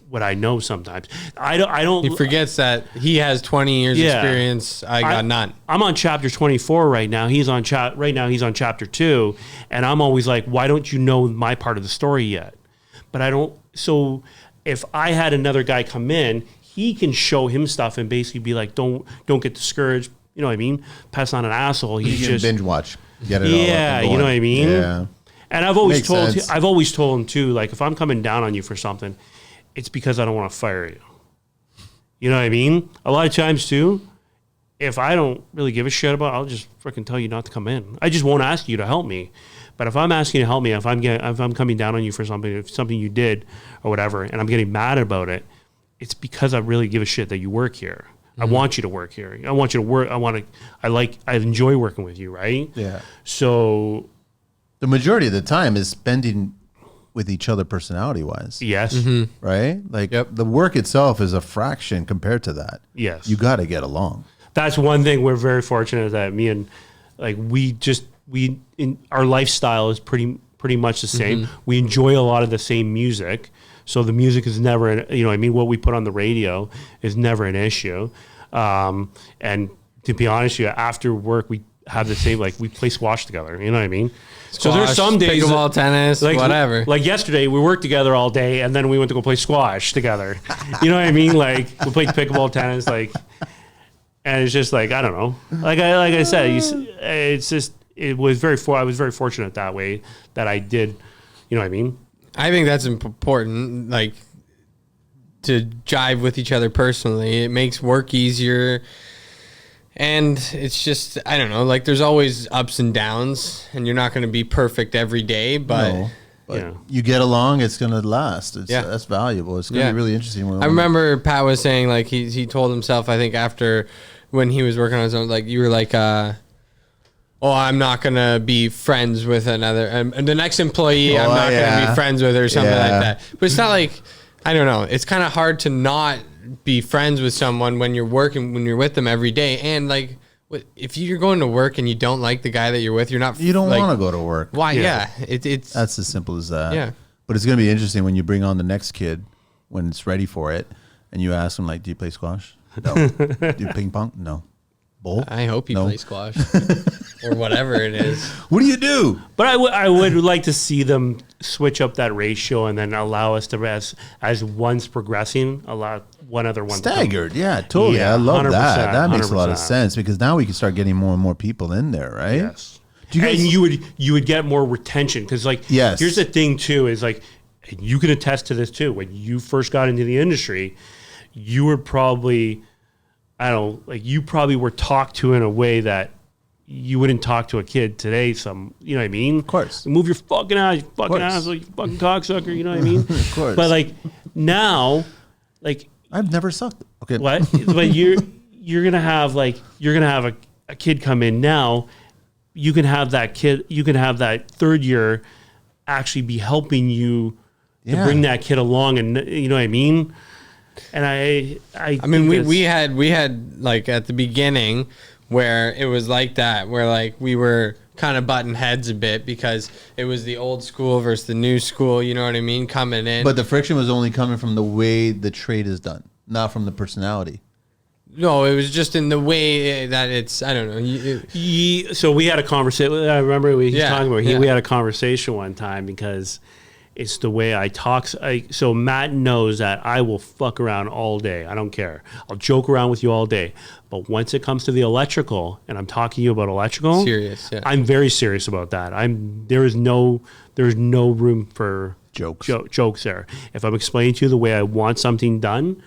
what I know sometimes. I don't. He forgets that he has 20 years experience. I got none. I'm on chapter 24 right now. He's on chapter 2, and I'm always like, why don't you know my part of the story yet? But I don't. So if I had another guy come in, he can show him stuff and basically be like, don't get discouraged. You know what I mean? Pass on an asshole. He's You can just binge watch. Get it all up and you know what I mean? Yeah. And I've always Makes sense. told him too, like if I'm coming down on you for something, it's because I don't want to fire you. You know what I mean? A lot of times too, if I don't really give a shit about it, I'll just freaking tell you not to come in. I just won't ask you to help me. But if I'm asking you to help me, if I'm coming down on you for something you did or whatever, and I'm getting mad about it, it's because I really give a shit that you work here. I want you to work here. I want you to work. I enjoy working with you, right? Yeah. So The majority of the time is spending with each other personality-wise. yes, Right? Like the work itself is a fraction compared to that. yes. You got to get along. That's one thing we're very fortunate that me and like our lifestyle is pretty much the same. We enjoy a lot of the same music. So the music is never, what we put on the radio is never an issue. And to be honest with you, after work, we have the same, like we play squash together. You know what I mean? So there's some days, pickleball, tennis, whatever. Like yesterday, we worked together all day, and then we went to go play squash together. You know what I mean? Like we played pickleball, tennis, and it's just like I don't know. Like I said, it's just I was very fortunate that way that I did. You know what I mean? I think that's important, like to jive with each other personally. It makes work easier. And it's just, I don't know, like there's always ups and downs, and you're not going to be perfect every day, but, No, but you get along, it's going to last. That's valuable. It's going to be really interesting. I remember Pat was saying, like, he told himself, I think after when he was working on his own, like, you were like, I'm not going to be friends with another, and the next employee, I'm not going to be friends with or something like that. But it's not like, I don't know, it's kind of hard to not be friends with someone when you're working, when you're with them every day. And like, if you're going to work and you don't like the guy that you're with, you don't want to go to work. Why? Yeah. It's that's as simple as that. Yeah. But it's going to be interesting when you bring on the next kid when it's ready for it, and you ask him like, "Do you play squash? No. Do you ping pong? No. Bowl? I hope he No. plays squash or whatever it is. What do you do?" But I would like to see them switch up that ratio and then allow us to, as one's progressing, allow one other one Staggered, yeah, totally. Yeah, I love 100%, that. That makes a lot of 100%. sense because now we can start getting more and more people in there, right? Yes. And you would get more retention because Yes. here's the thing too is and you can attest to this too. When you first got into the industry, you were probably you probably were talked to in a way that you wouldn't talk to a kid today. You know what I mean? Of course. Move your fucking ass, you fucking ass, like you fucking cocksucker. You know what I mean? Of course. But now, I've never sucked. Okay. what? But you're gonna have a kid come in now. You can have that kid. You can have that third year actually be helping you to bring that kid along, and you know what I mean. And I mean, we had like at the beginning where it was like that, where we were kind of butting heads a bit because it was the old school versus the new school. You know what I mean? Coming in, But the friction was only coming from the way the trade is done, not from the personality. no, it was just in the way that it's. I don't know. So we had a conversation. I remember we talking about. Yeah. We had a conversation one time because it's the way I talk. So Matt knows that I will fuck around all day. I don't care. I'll joke around with you all day. But once it comes to the electrical, and I'm talking to you about electrical, Serious, yeah. I'm very serious about that. There's no room for jokes there. If I'm explaining to you the way I want something done,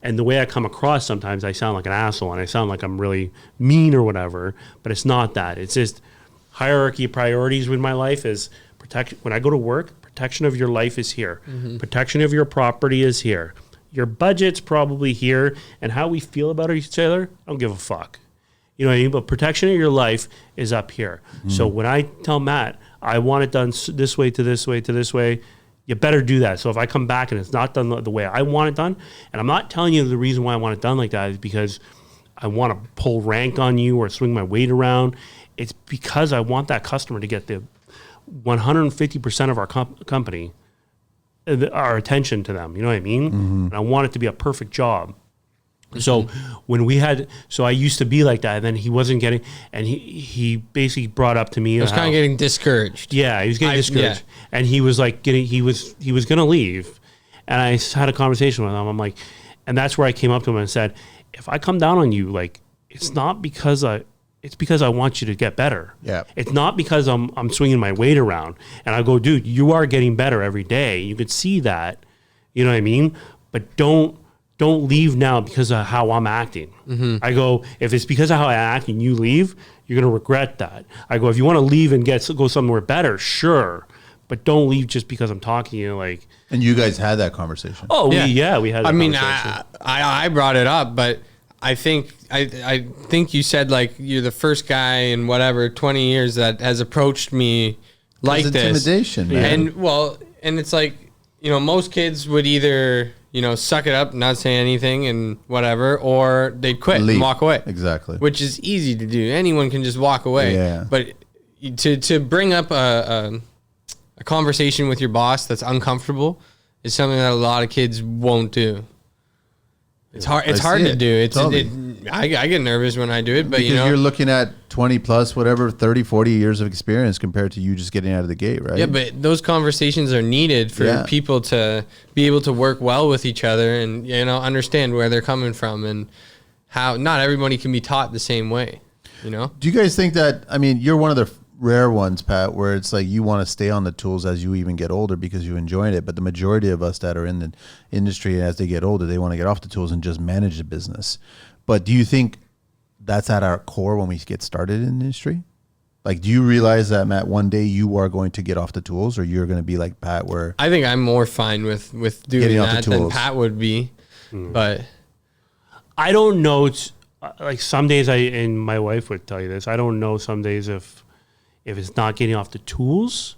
and the way I come across, sometimes I sound like an asshole and I sound like I'm really mean or whatever, but it's not that. It's just hierarchy of priorities with my life is protect. When I go to work, protection of your life is here. Mm-hmm. Protection of your property is here. Your budget's probably here, and how we feel about each other, I don't give a fuck. You know what I mean? But protection of your life is up here. Mm-hmm. So when I tell Matt, I want it done this way to this way to this way, you better do that. So if I come back and it's not done the way I want it done, and I'm not telling you the reason why I want it done like that is because I want to pull rank on you or swing my weight around. It's because I want that customer to get the 150% of our company, our attention to them. You know what I mean? Mm-hmm. And I want it to be a perfect job. So when I used to be like that, and then he wasn't getting, and he basically brought up to me. I was kind of getting discouraged. Yeah, he was getting discouraged, and he was he was going to leave, and I had a conversation with him. I'm like, and that's where I came up to him and said, if I come down on you, it's not because it's because I want you to get better. Yeah, it's not because I'm swinging my weight around, and I go, dude, you are getting better every day. You could see that, you know what I mean, but don't leave now because of how I'm acting. Mm-hmm. I go, if it's because of how I act and you leave, you're going to regret that. I go, if you want to leave and go somewhere better, sure. But don't leave just because I'm talking to you. And you guys had that conversation. Oh, we had that conversation. I brought it up, but I think you said you're the first guy in 20 years that has approached me like this. Intimidation, man. And it's most kids would either suck it up, not say anything and whatever, or they'd quit and walk away. Exactly. Which is easy to do. Anyone can just walk away. Yeah. But to bring up a conversation with your boss that's uncomfortable is something that a lot of kids won't do. It's hard. It's hard to do. I get nervous when I do it, but because you're looking at 20 plus, 30, 40 years of experience compared to you just getting out of the gate, right? Yeah, but those conversations are needed for people to be able to work well with each other and understand where they're coming from and how not everybody can be taught the same way. Do you guys think that? I mean, you're one of the rare ones, Pat, where it's you want to stay on the tools as you even get older because you enjoyed it. But the majority of us that are in the industry, as they get older, they want to get off the tools and just manage the business. But do you think that's at our core when we get started in the industry? Do you realize that, Matt, one day you are going to get off the tools, or you're going to be like Pat, where I think I'm more fine with doing that than Pat would be. But I don't know. It's some days and my wife would tell you this. I don't know some days if it's not getting off the tools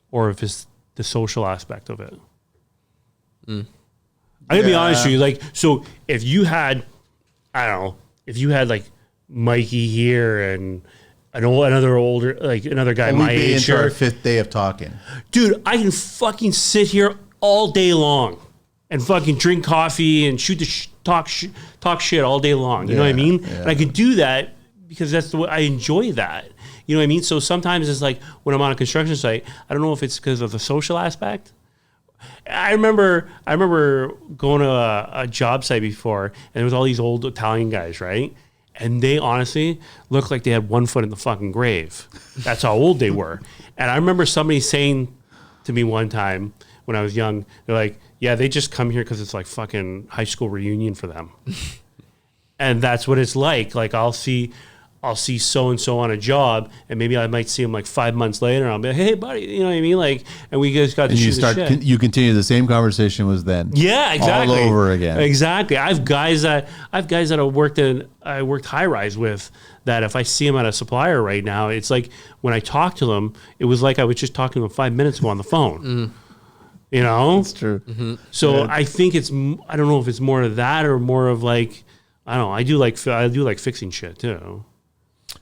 or if it's the social aspect of it. I'm going to be honest with you. So if you had, I don't know, if you had Mikey here and another guy my age here. Our fifth day of talking. Dude, I can fucking sit here all day long and fucking drink coffee and talk shit all day long. You know what I mean? Yeah. And I could do that because that's the way I enjoy that. You know what I mean? So sometimes it's when I'm on a construction site, I don't know if it's because of the social aspect. I remember going to a job site before, and there was all these old Italian guys, right? And they honestly looked like they had 1 foot in the fucking grave. That's how old they were. And I remember somebody saying to me one time when I was young, they're like, yeah, they just come here because it's like fucking high school reunion for them. And that's what it's like. Like I'll see so-and-so on a job, and maybe I might see him like 5 months later, and I'll be like, hey, buddy, you know what I mean? Like, and we just got to shoot the shit. You continue the same conversation was then. Yeah, exactly. All over again. Exactly. I have guys that I worked high rise with that if I see them at a supplier right now, it's like when I talk to them, it was like I was just talking to them 5 minutes ago on the phone. You know? That's true. So I think I don't know if it's more of that or more of like, I don't know. I do like fixing shit too.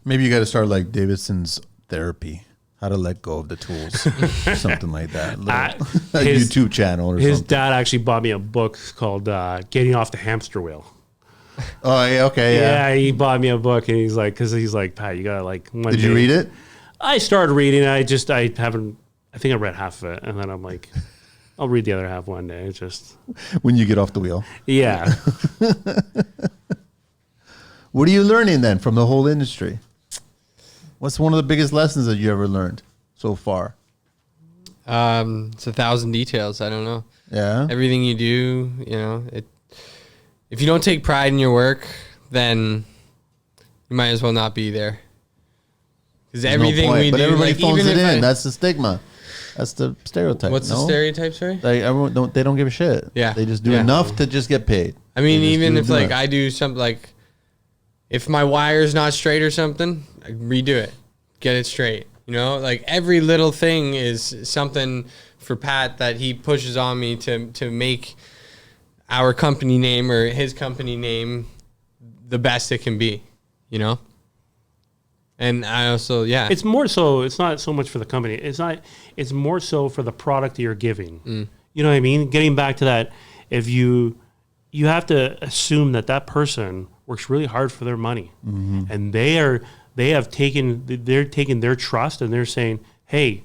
Maybe you got to start like Davidson's therapy, how to let go of the tools, something like that. A YouTube channel or his something. dad actually bought me a book called Getting Off the Hamster Wheel. Oh, yeah, okay, yeah. Yeah, he bought me a book, and he's like, Pat, you gotta like. Did you read it? I started reading it. I think I read half of it, and then I'm like, I'll read the other half one day. It's just when you get off the wheel. Yeah. What are you learning then from the whole industry? What's one of the biggest lessons that you ever learned so far? It's 1,000 details. I don't know. Yeah. Everything you do, you know, if you don't take pride in your work, then you might as well not be there. Because everything we do, everybody like, phones even it if in. That's the stigma. That's the stereotype. What's the stereotype, sorry? Like everyone they don't give a shit. Yeah. They just do enough to just get paid. I mean, even if like I do something like, if my wire's not straight or something, I redo it, get it straight. You know, like every little thing is something for Pat that he pushes on me to make our company name or his company name the best it can be, you know? And I also, it's more so, it's not so much for the company. It's more so for the product that you're giving. You know what I mean? Getting back to that, if you have to assume that person works really hard for their money, and they're taking their trust, and they're saying, hey,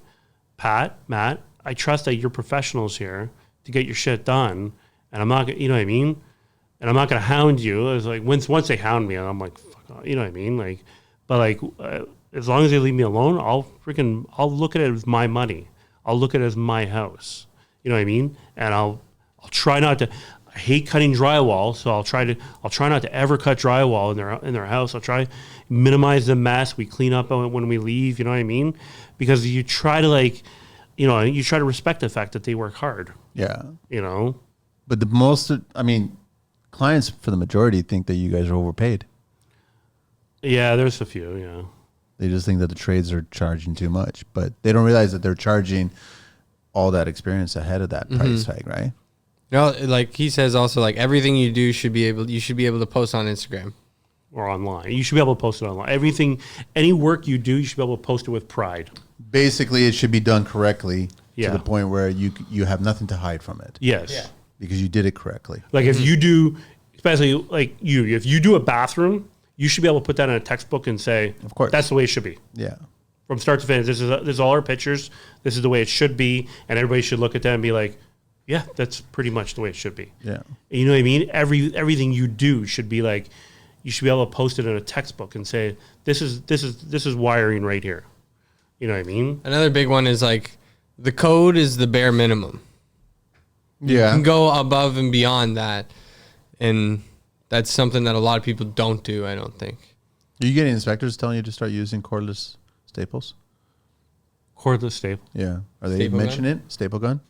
Pat, Matt, I trust that you're professionals here to get your shit done, and I'm not, you know what I mean? And I'm not going to hound you. It's like once they hound me, I'm like, fuck off, you know what I mean? Like, but like, as long as they leave me alone, I'll look at it as my money. I'll look at it as my house. You know what I mean? And I'll try not to. I hate cutting drywall, so I'll try not to ever cut drywall in their house. I'll try minimize the mess. We clean up when we leave. You know what I mean? Because you try to you try to respect the fact that they work hard. Yeah. You know. But clients for the majority think that you guys are overpaid. Yeah, there's a few. Yeah. They just think that the trades are charging too much, but they don't realize that they're charging all that experience ahead of that price tag, right? No, like he says also, like everything you do you should be able to post on Instagram or online. You should be able to post it online. Any work you do, you should be able to post it with pride. Basically, it should be done correctly to the point where you have nothing to hide from it. Yes. Yeah. Because you did it correctly. Like if you do, especially like if you do a bathroom, you should be able to put that in a textbook and say, of course, that's the way it should be. Yeah. From start to finish, this is all our pictures. This is the way it should be, and everybody should look at that and be like, yeah, that's pretty much the way it should be. Yeah. You know what I mean? Everything you do should be like, you should be able to post it in a textbook and say, this is wiring right here. You know what I mean? Another big one is like the code is the bare minimum. Yeah. You can go above and beyond that, and that's something that a lot of people don't do, I don't think. Are you getting inspectors telling you to start using cordless staples? Cordless staple? Yeah. Are they Staple mentioning it? Staple gun?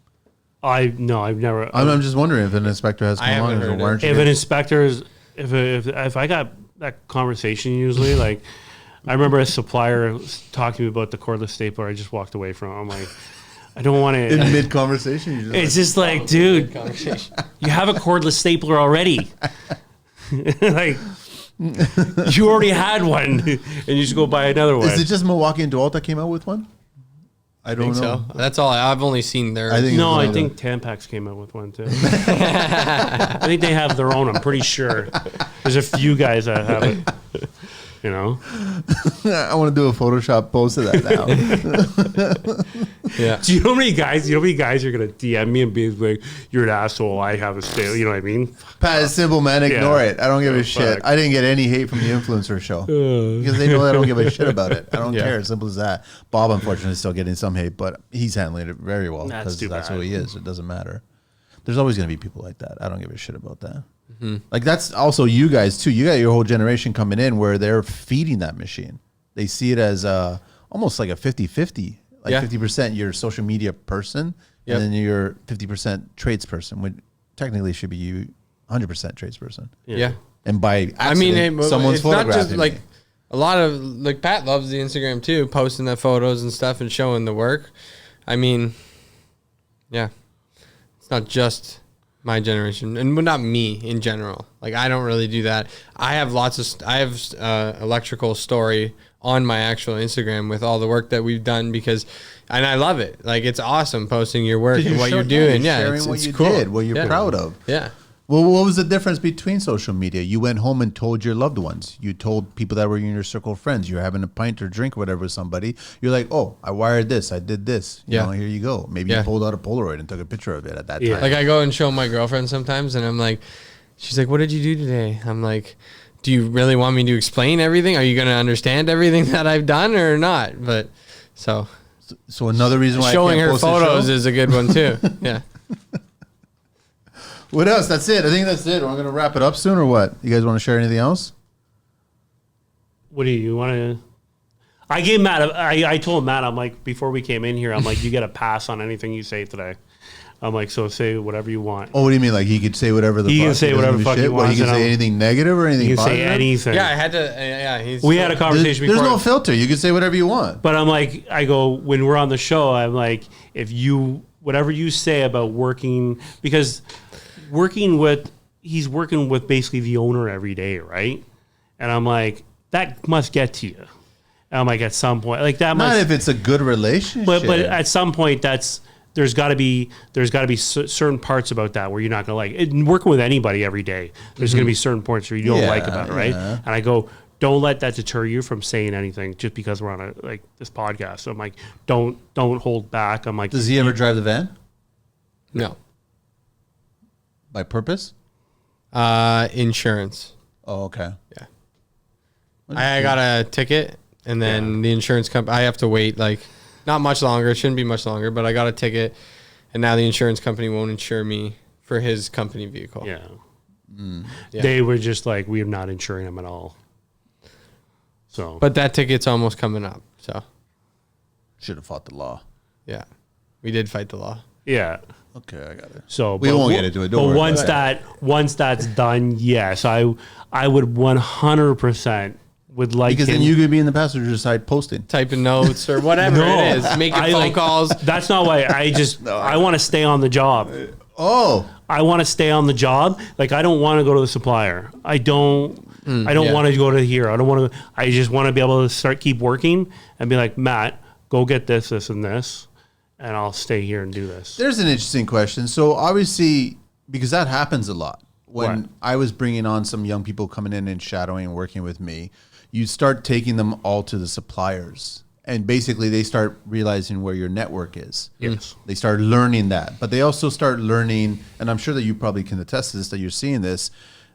I've never. I'm just wondering if an inspector has come along. If I got that conversation usually, like I remember a supplier talking to me about the cordless stapler, I just walked away from it. I'm like, I don't want to. In mid conversation, it's just like, dude, you have a cordless stapler already. Like, you already had one, and you just go buy another one. Is it just Milwaukee and DeWalt that came out with one? I don't know. So. That's all. I've only seen theirs. I think Tampax came out with one too. I think they have their own. I'm pretty sure. There's a few guys that have it. You know? I want to do a Photoshop post of that now. Yeah. Do you know how many guys are gonna DM me and be like, "You're an asshole. I have a sale." You know what I mean? Pat is simple, man. Ignore Yeah. it. I don't give a Oh, shit. fuck. I didn't get any hate from the influencer show because they know I don't give a shit about it. I don't Yeah. care. Simple as that. Bob, unfortunately, is still getting some hate, but he's handling it very well That's because too that's bad. who he is. It doesn't matter. There's always going to be people like that. I don't give a shit about that. Like that's also you guys too. You got your whole generation coming in where they're feeding that machine. They see it as almost like a 50-50. Like Yeah. 50% you're a social media person, Yep. and then you're 50% tradesperson, which technically should be you 100% tradesperson. Yeah. And by accident, I mean, someone's it's not just photographing like me. a lot of like Pat loves the Instagram too, posting the photos and stuff and showing the work. I mean, yeah, it's not just my generation and not me in general. Like I don't really do that. I have electrical story on my actual Instagram with all the work that we've done and I love it. Like it's awesome posting your work and what you're doing. Yeah, sharing it's what you cool. did, what you're Yeah. proud of. Yeah. Well, what was the difference between social media? You went home and told your loved ones. You told people that were in your circle of friends. You're having a pint or drink or whatever with somebody. You're like, oh, I wired this. I did this. You Yeah. know, here you go. Maybe Yeah. you pulled out a Polaroid and took a picture of it at that Yeah. time. Like I go and show my girlfriend sometimes and I'm like, she's like, what did you do today? I'm like, do you really want me to explain everything? Are you going to understand everything that I've done or not? But so another reason why showing I can't her post a photos show? is a good one too. Yeah. What else? That's it. I think that's it. We're going to wrap it up soon or what? You guys want to share anything else? What do you want to? I gave Matt. I told Matt. I'm like, before we came in here, I'm like, you get a pass on anything you say today. I'm like, so say whatever you want. Oh, what do you mean? Like he could say whatever the He fuck can say doesn't whatever give a the fuck he shit? What, wants, he can and say I'm- anything negative or anything You can positive? say anything. Yeah, I had to. Yeah, he's. We had a conversation before. There's no filter. You can say whatever you want. But I'm like, I go, when we're on the show, I'm like, if you, whatever you say about working, because he's working with basically the owner every day, right? And I'm like, that must get to you. And I'm like, at some point, like that Not must, if it's a good relationship. but at some point, there's got to be certain parts about that where you're not gonna like it. Working with anybody every day, there's gonna be certain parts where you don't like about it, right? Yeah. And I go, don't let that deter you from saying anything just because we're on this podcast. So I'm like, don't hold back. I'm like, Does he ever drive the van No. by purpose? Insurance. Oh, okay. Yeah. I got a ticket and then the insurance company, I have to wait like not much longer. It shouldn't be much longer, but I got a ticket and now the insurance company won't insure me for his company vehicle. yeah. Yeah. They were just like, we are not insuring him at all. So, But that ticket's almost coming up. So Should have fought the law. yeah, we did fight the law. yeah. Okay, I got it. So We won't get into it. Don't But worry once about once that's done, yes, I would 100% would like Because him. then you could be in the passenger side posting. Typing notes or whatever No. it is, making I phone like- calls. That's not why I want to stay on the job. Oh, I want to stay on the job. Like I don't want to go to the supplier. I don't yeah. want to go to here. I don't want to. I just want to be able to keep working and be like, Matt, go get this, this, and this, and I'll stay here and do this. there's an interesting question. So obviously, because that happens a lot. When What? I was bringing on some young people coming in and shadowing and working with me, you start taking them all to the suppliers. And basically they start realizing where your network is. Yes. They start learning that. But they also start learning, and I'm sure that you probably can attest to this, that you're seeing this,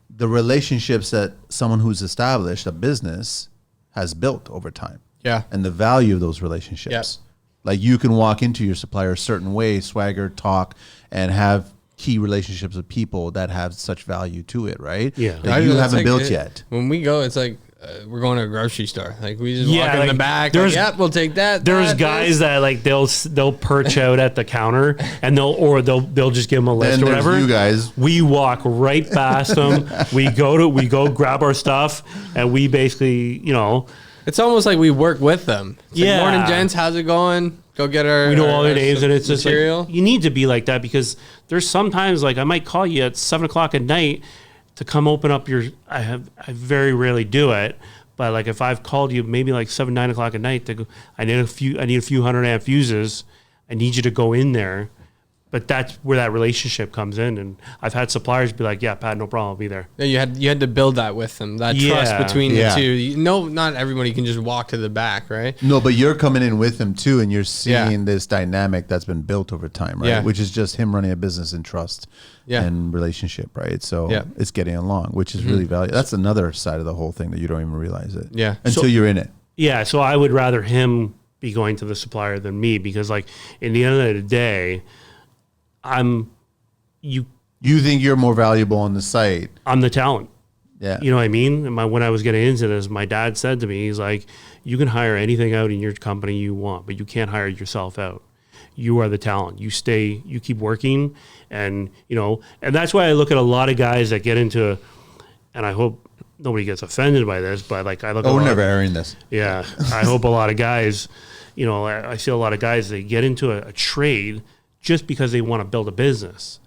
the relationships that someone who's established a business has built over time. Yeah. And the value of those relationships. Yes. Like you can walk into your supplier a certain way, swagger, talk, and have key relationships with people that have such value to it, right? Yeah. That you It's haven't like built it- yet. When we go, it's like we're going to a grocery store. Like we just Yeah, walk in like, the back. there's- Like, yep, we'll take that. There's that, guys this. that like they'll perch out at the counter and they'll just give them a list Then or there's whatever. you guys. We walk right past them. we go grab our stuff and we basically It's almost like we work with them. It's like, Yeah. morning, gents. How's it going? Go get our. we know all their our names and it's just material. like you need to be like that because there's sometimes like I might call you at 7:00 at night to come open up your. I very rarely do it. But like if I've called you maybe like 7-9 o'clock at night to go, I need a few 100 amp fuses. I need you to go in there, But that's where that relationship comes in. And I've had suppliers be like, yeah, Pat, no problem, I'll be there. Yeah, you had to build that with them, that trust between the two. No, not everybody can just walk to the back, right? No, but you're coming in with him too, and you're seeing this dynamic that's been built over time, right? Yeah. Which is just him running a business in trust and relationship, right? So it's getting along, which is really valuable. That's another side of the whole thing that you don't even realize it. Yeah. Until you're in it. Yeah, so I would rather him be going to the supplier than me, because like in the end of the day, you think you're more valuable on the site. I'm the talent. Yeah. You know what I mean? And when I was getting into this, my dad said to me, he's like, you can hire anything out in your company you want, but you can't hire yourself out. You are the talent. You keep working, and and that's why I look at a lot of guys that get into, and I hope nobody gets offended by this, but like I look we're never airing this. Yeah. I hope a lot of guys, I see a lot of guys, they get into a trade just because they want to build a business.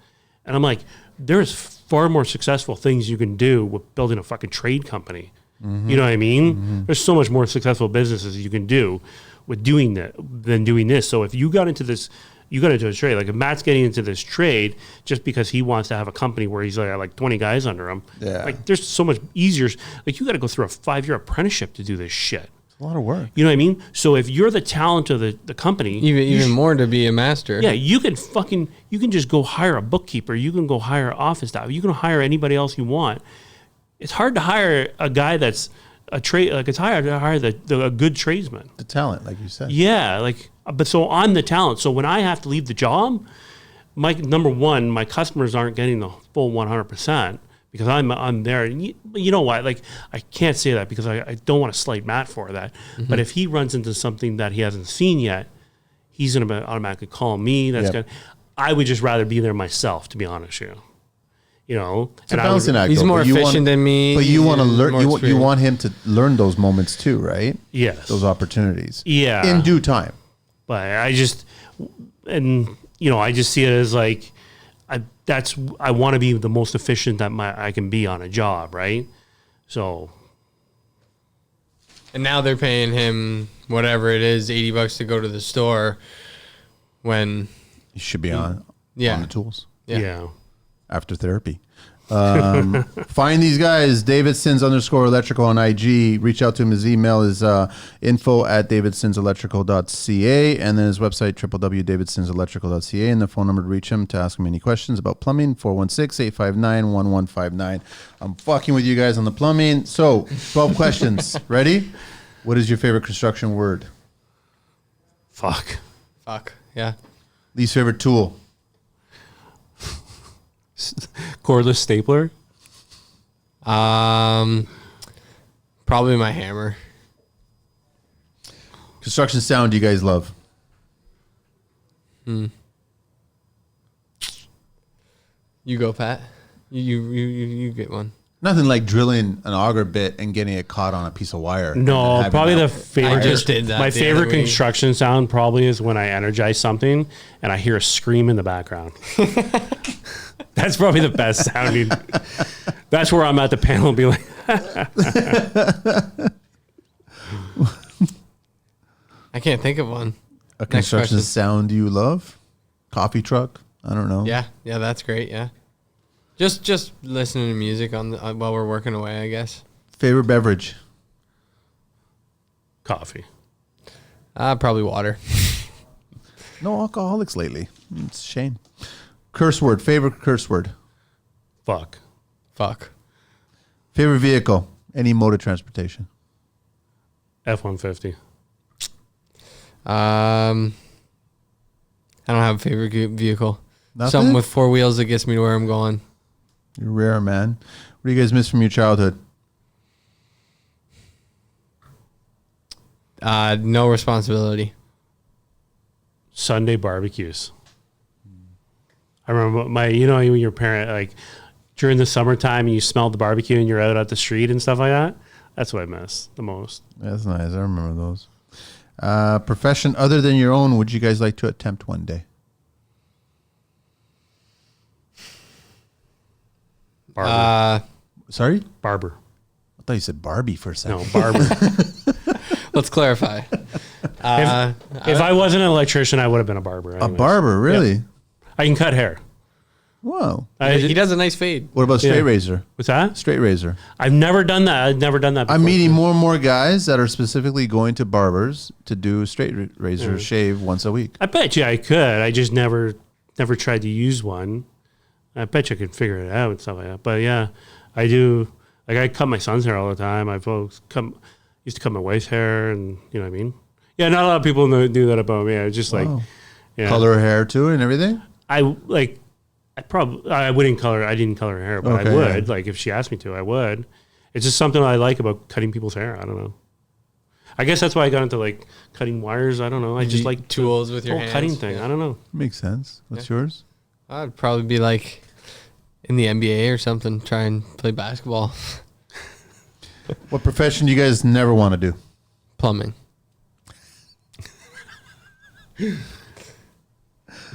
And I'm like, there's far more successful things you can do with building a fucking trade company. Mm-hmm. You know what I mean? Mm-hmm. There's so much more successful businesses you can do with doing that than doing this. So if you got into a trade, like if Matt's getting into this trade just because he wants to have a company where he's like 20 guys under him, like there's so much easier. Like you got to go through a 5-year apprenticeship to do this shit. A lot of work. You know what I mean? So if you're the talent of the company, even more to be a master. Yeah, you can just go hire a bookkeeper. You can go hire office staff. You can hire anybody else you want. It's hard to hire a guy that's a trade. Like it's hard to hire a good tradesman. The talent, like you said. Yeah, but so I'm the talent. So when I have to leave the job, number one, my customers aren't getting the full 100%. Because I'm there, and you know what? Like I can't say that because I don't want to slight Matt for that. Mm-hmm. But if he runs into something that he hasn't seen yet, he's going to automatically call me. I would just rather be there myself, to be honest with you. It's a balancing act. He's more efficient than me. But you want to learn. You want him to learn those moments too, right? Yes. Those opportunities. Yeah. In due time. But I just see it as like. I want to be the most efficient that I can be on a job, right? So, and now they're paying him whatever it is, $80 to go to the store. When you should be on the tools. Yeah. After therapy. Find these guys, Davidsons_electrical on IG. Reach out to him. His email is info@DavidsonsElectrical.ca, and then his website www.DavidsonsElectrical.ca, and the phone number to reach him to ask him any questions about plumbing, 416-859-1159. I'm fucking with you guys on the plumbing. So 12 questions. Ready? What is your favorite construction word? Fuck. Yeah. Least favorite tool? Cordless stapler. Probably my hammer. Construction sound you guys love? You go, Pat. You get one. Nothing like drilling an auger bit and getting it caught on a piece of wire. No, probably the favorite. I just did that. My favorite construction sound probably is when I energize something and I hear a scream in the background. That's probably the best sounding. That's where I'm at the panel and be like, I can't think of one. A construction sound you love? Coffee truck? I don't know. Yeah, that's great. Yeah, just listening to music while we're working away, I guess. Favorite beverage? Coffee. Probably water. No alcoholics lately. It's a shame. Curse word. Favorite curse word? Fuck. Favorite vehicle? Any mode of transportation? F-150. I don't have a favorite vehicle. Nothing? Something with 4 wheels that gets me to where I'm going. You're rare, man. What do you guys miss from your childhood? No responsibility. Sunday barbecues. I remember your parent, like during the summertime and you smelled the barbecue and you're out at the street and stuff like that. That's what I miss the most. That's nice. I remember those. Profession other than your own, would you guys like to attempt one day? Barber. Sorry? Barber. I thought you said Barbie for a second. No, barber. Let's clarify. If I wasn't an electrician, I would have been a barber. A barber, really? Yep. I can cut hair. Whoa. He does a nice fade. What about straight Yeah. razor? What's that? Straight razor. I've never done that. I've never done that before. I'm meeting more and more guys that are specifically going to barbers to do straight razor shave once a week. I bet you I could. I just never tried to use one. I bet you I could figure it out and stuff like that. But yeah, I do. Like I cut my son's hair all the time. Used to cut my wife's hair, and you know what I mean. Yeah, not a lot of people knew that about me. I was just like, yeah. Color her hair too and everything. I wouldn't color. I didn't color her hair, but Okay, I would. yeah. Like if she asked me to, I would. It's just something I like about cutting people's hair. I don't know. I guess that's why I got into like cutting wires. I don't know. I just like tools with your whole hands. cutting thing. Yeah. I don't know. Makes sense. What's yours? I'd probably be like in the NBA or something, try and play basketball. What profession do you guys never want to do? Plumbing.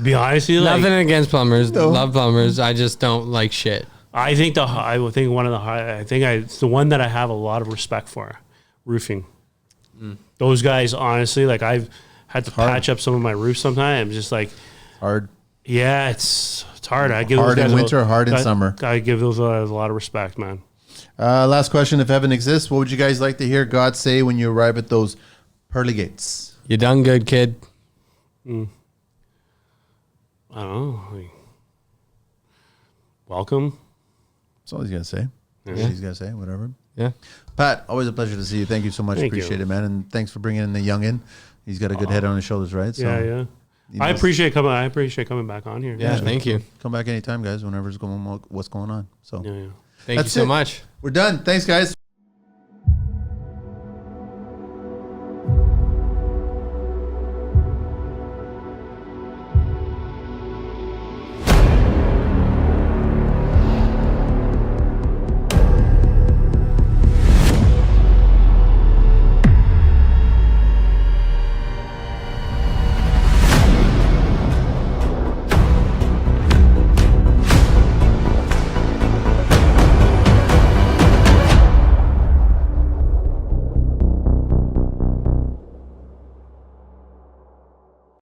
Be honest with you, like, Nothing against plumbers. No. Love plumbers. I just don't like shit. I think it's the one that I have a lot of respect for, roofing. Those guys, honestly, like I've had to patch up some of my roofs sometimes. Just like, Hard. yeah, it's hard. I give Hard those guys in winter, hard in summer. I give those guys a lot of respect, man. Last question. If heaven exists, what would you guys like to hear God say when you arrive at those pearly gates? You done good, kid. I don't know. Like, welcome. That's all he's going to say. Yeah. He's going to say, whatever. Yeah. Pat, always a pleasure to see you. Thank you so much. Thank Appreciate you. it, man. And thanks for bringing in the youngin. He's got a good head on his shoulders, right? So Yeah. I appreciate coming back on here. Yeah, thank you. come back anytime, guys, whenever's what's going on. So Yeah. Thank you That's so it. much. we're done. Thanks, guys.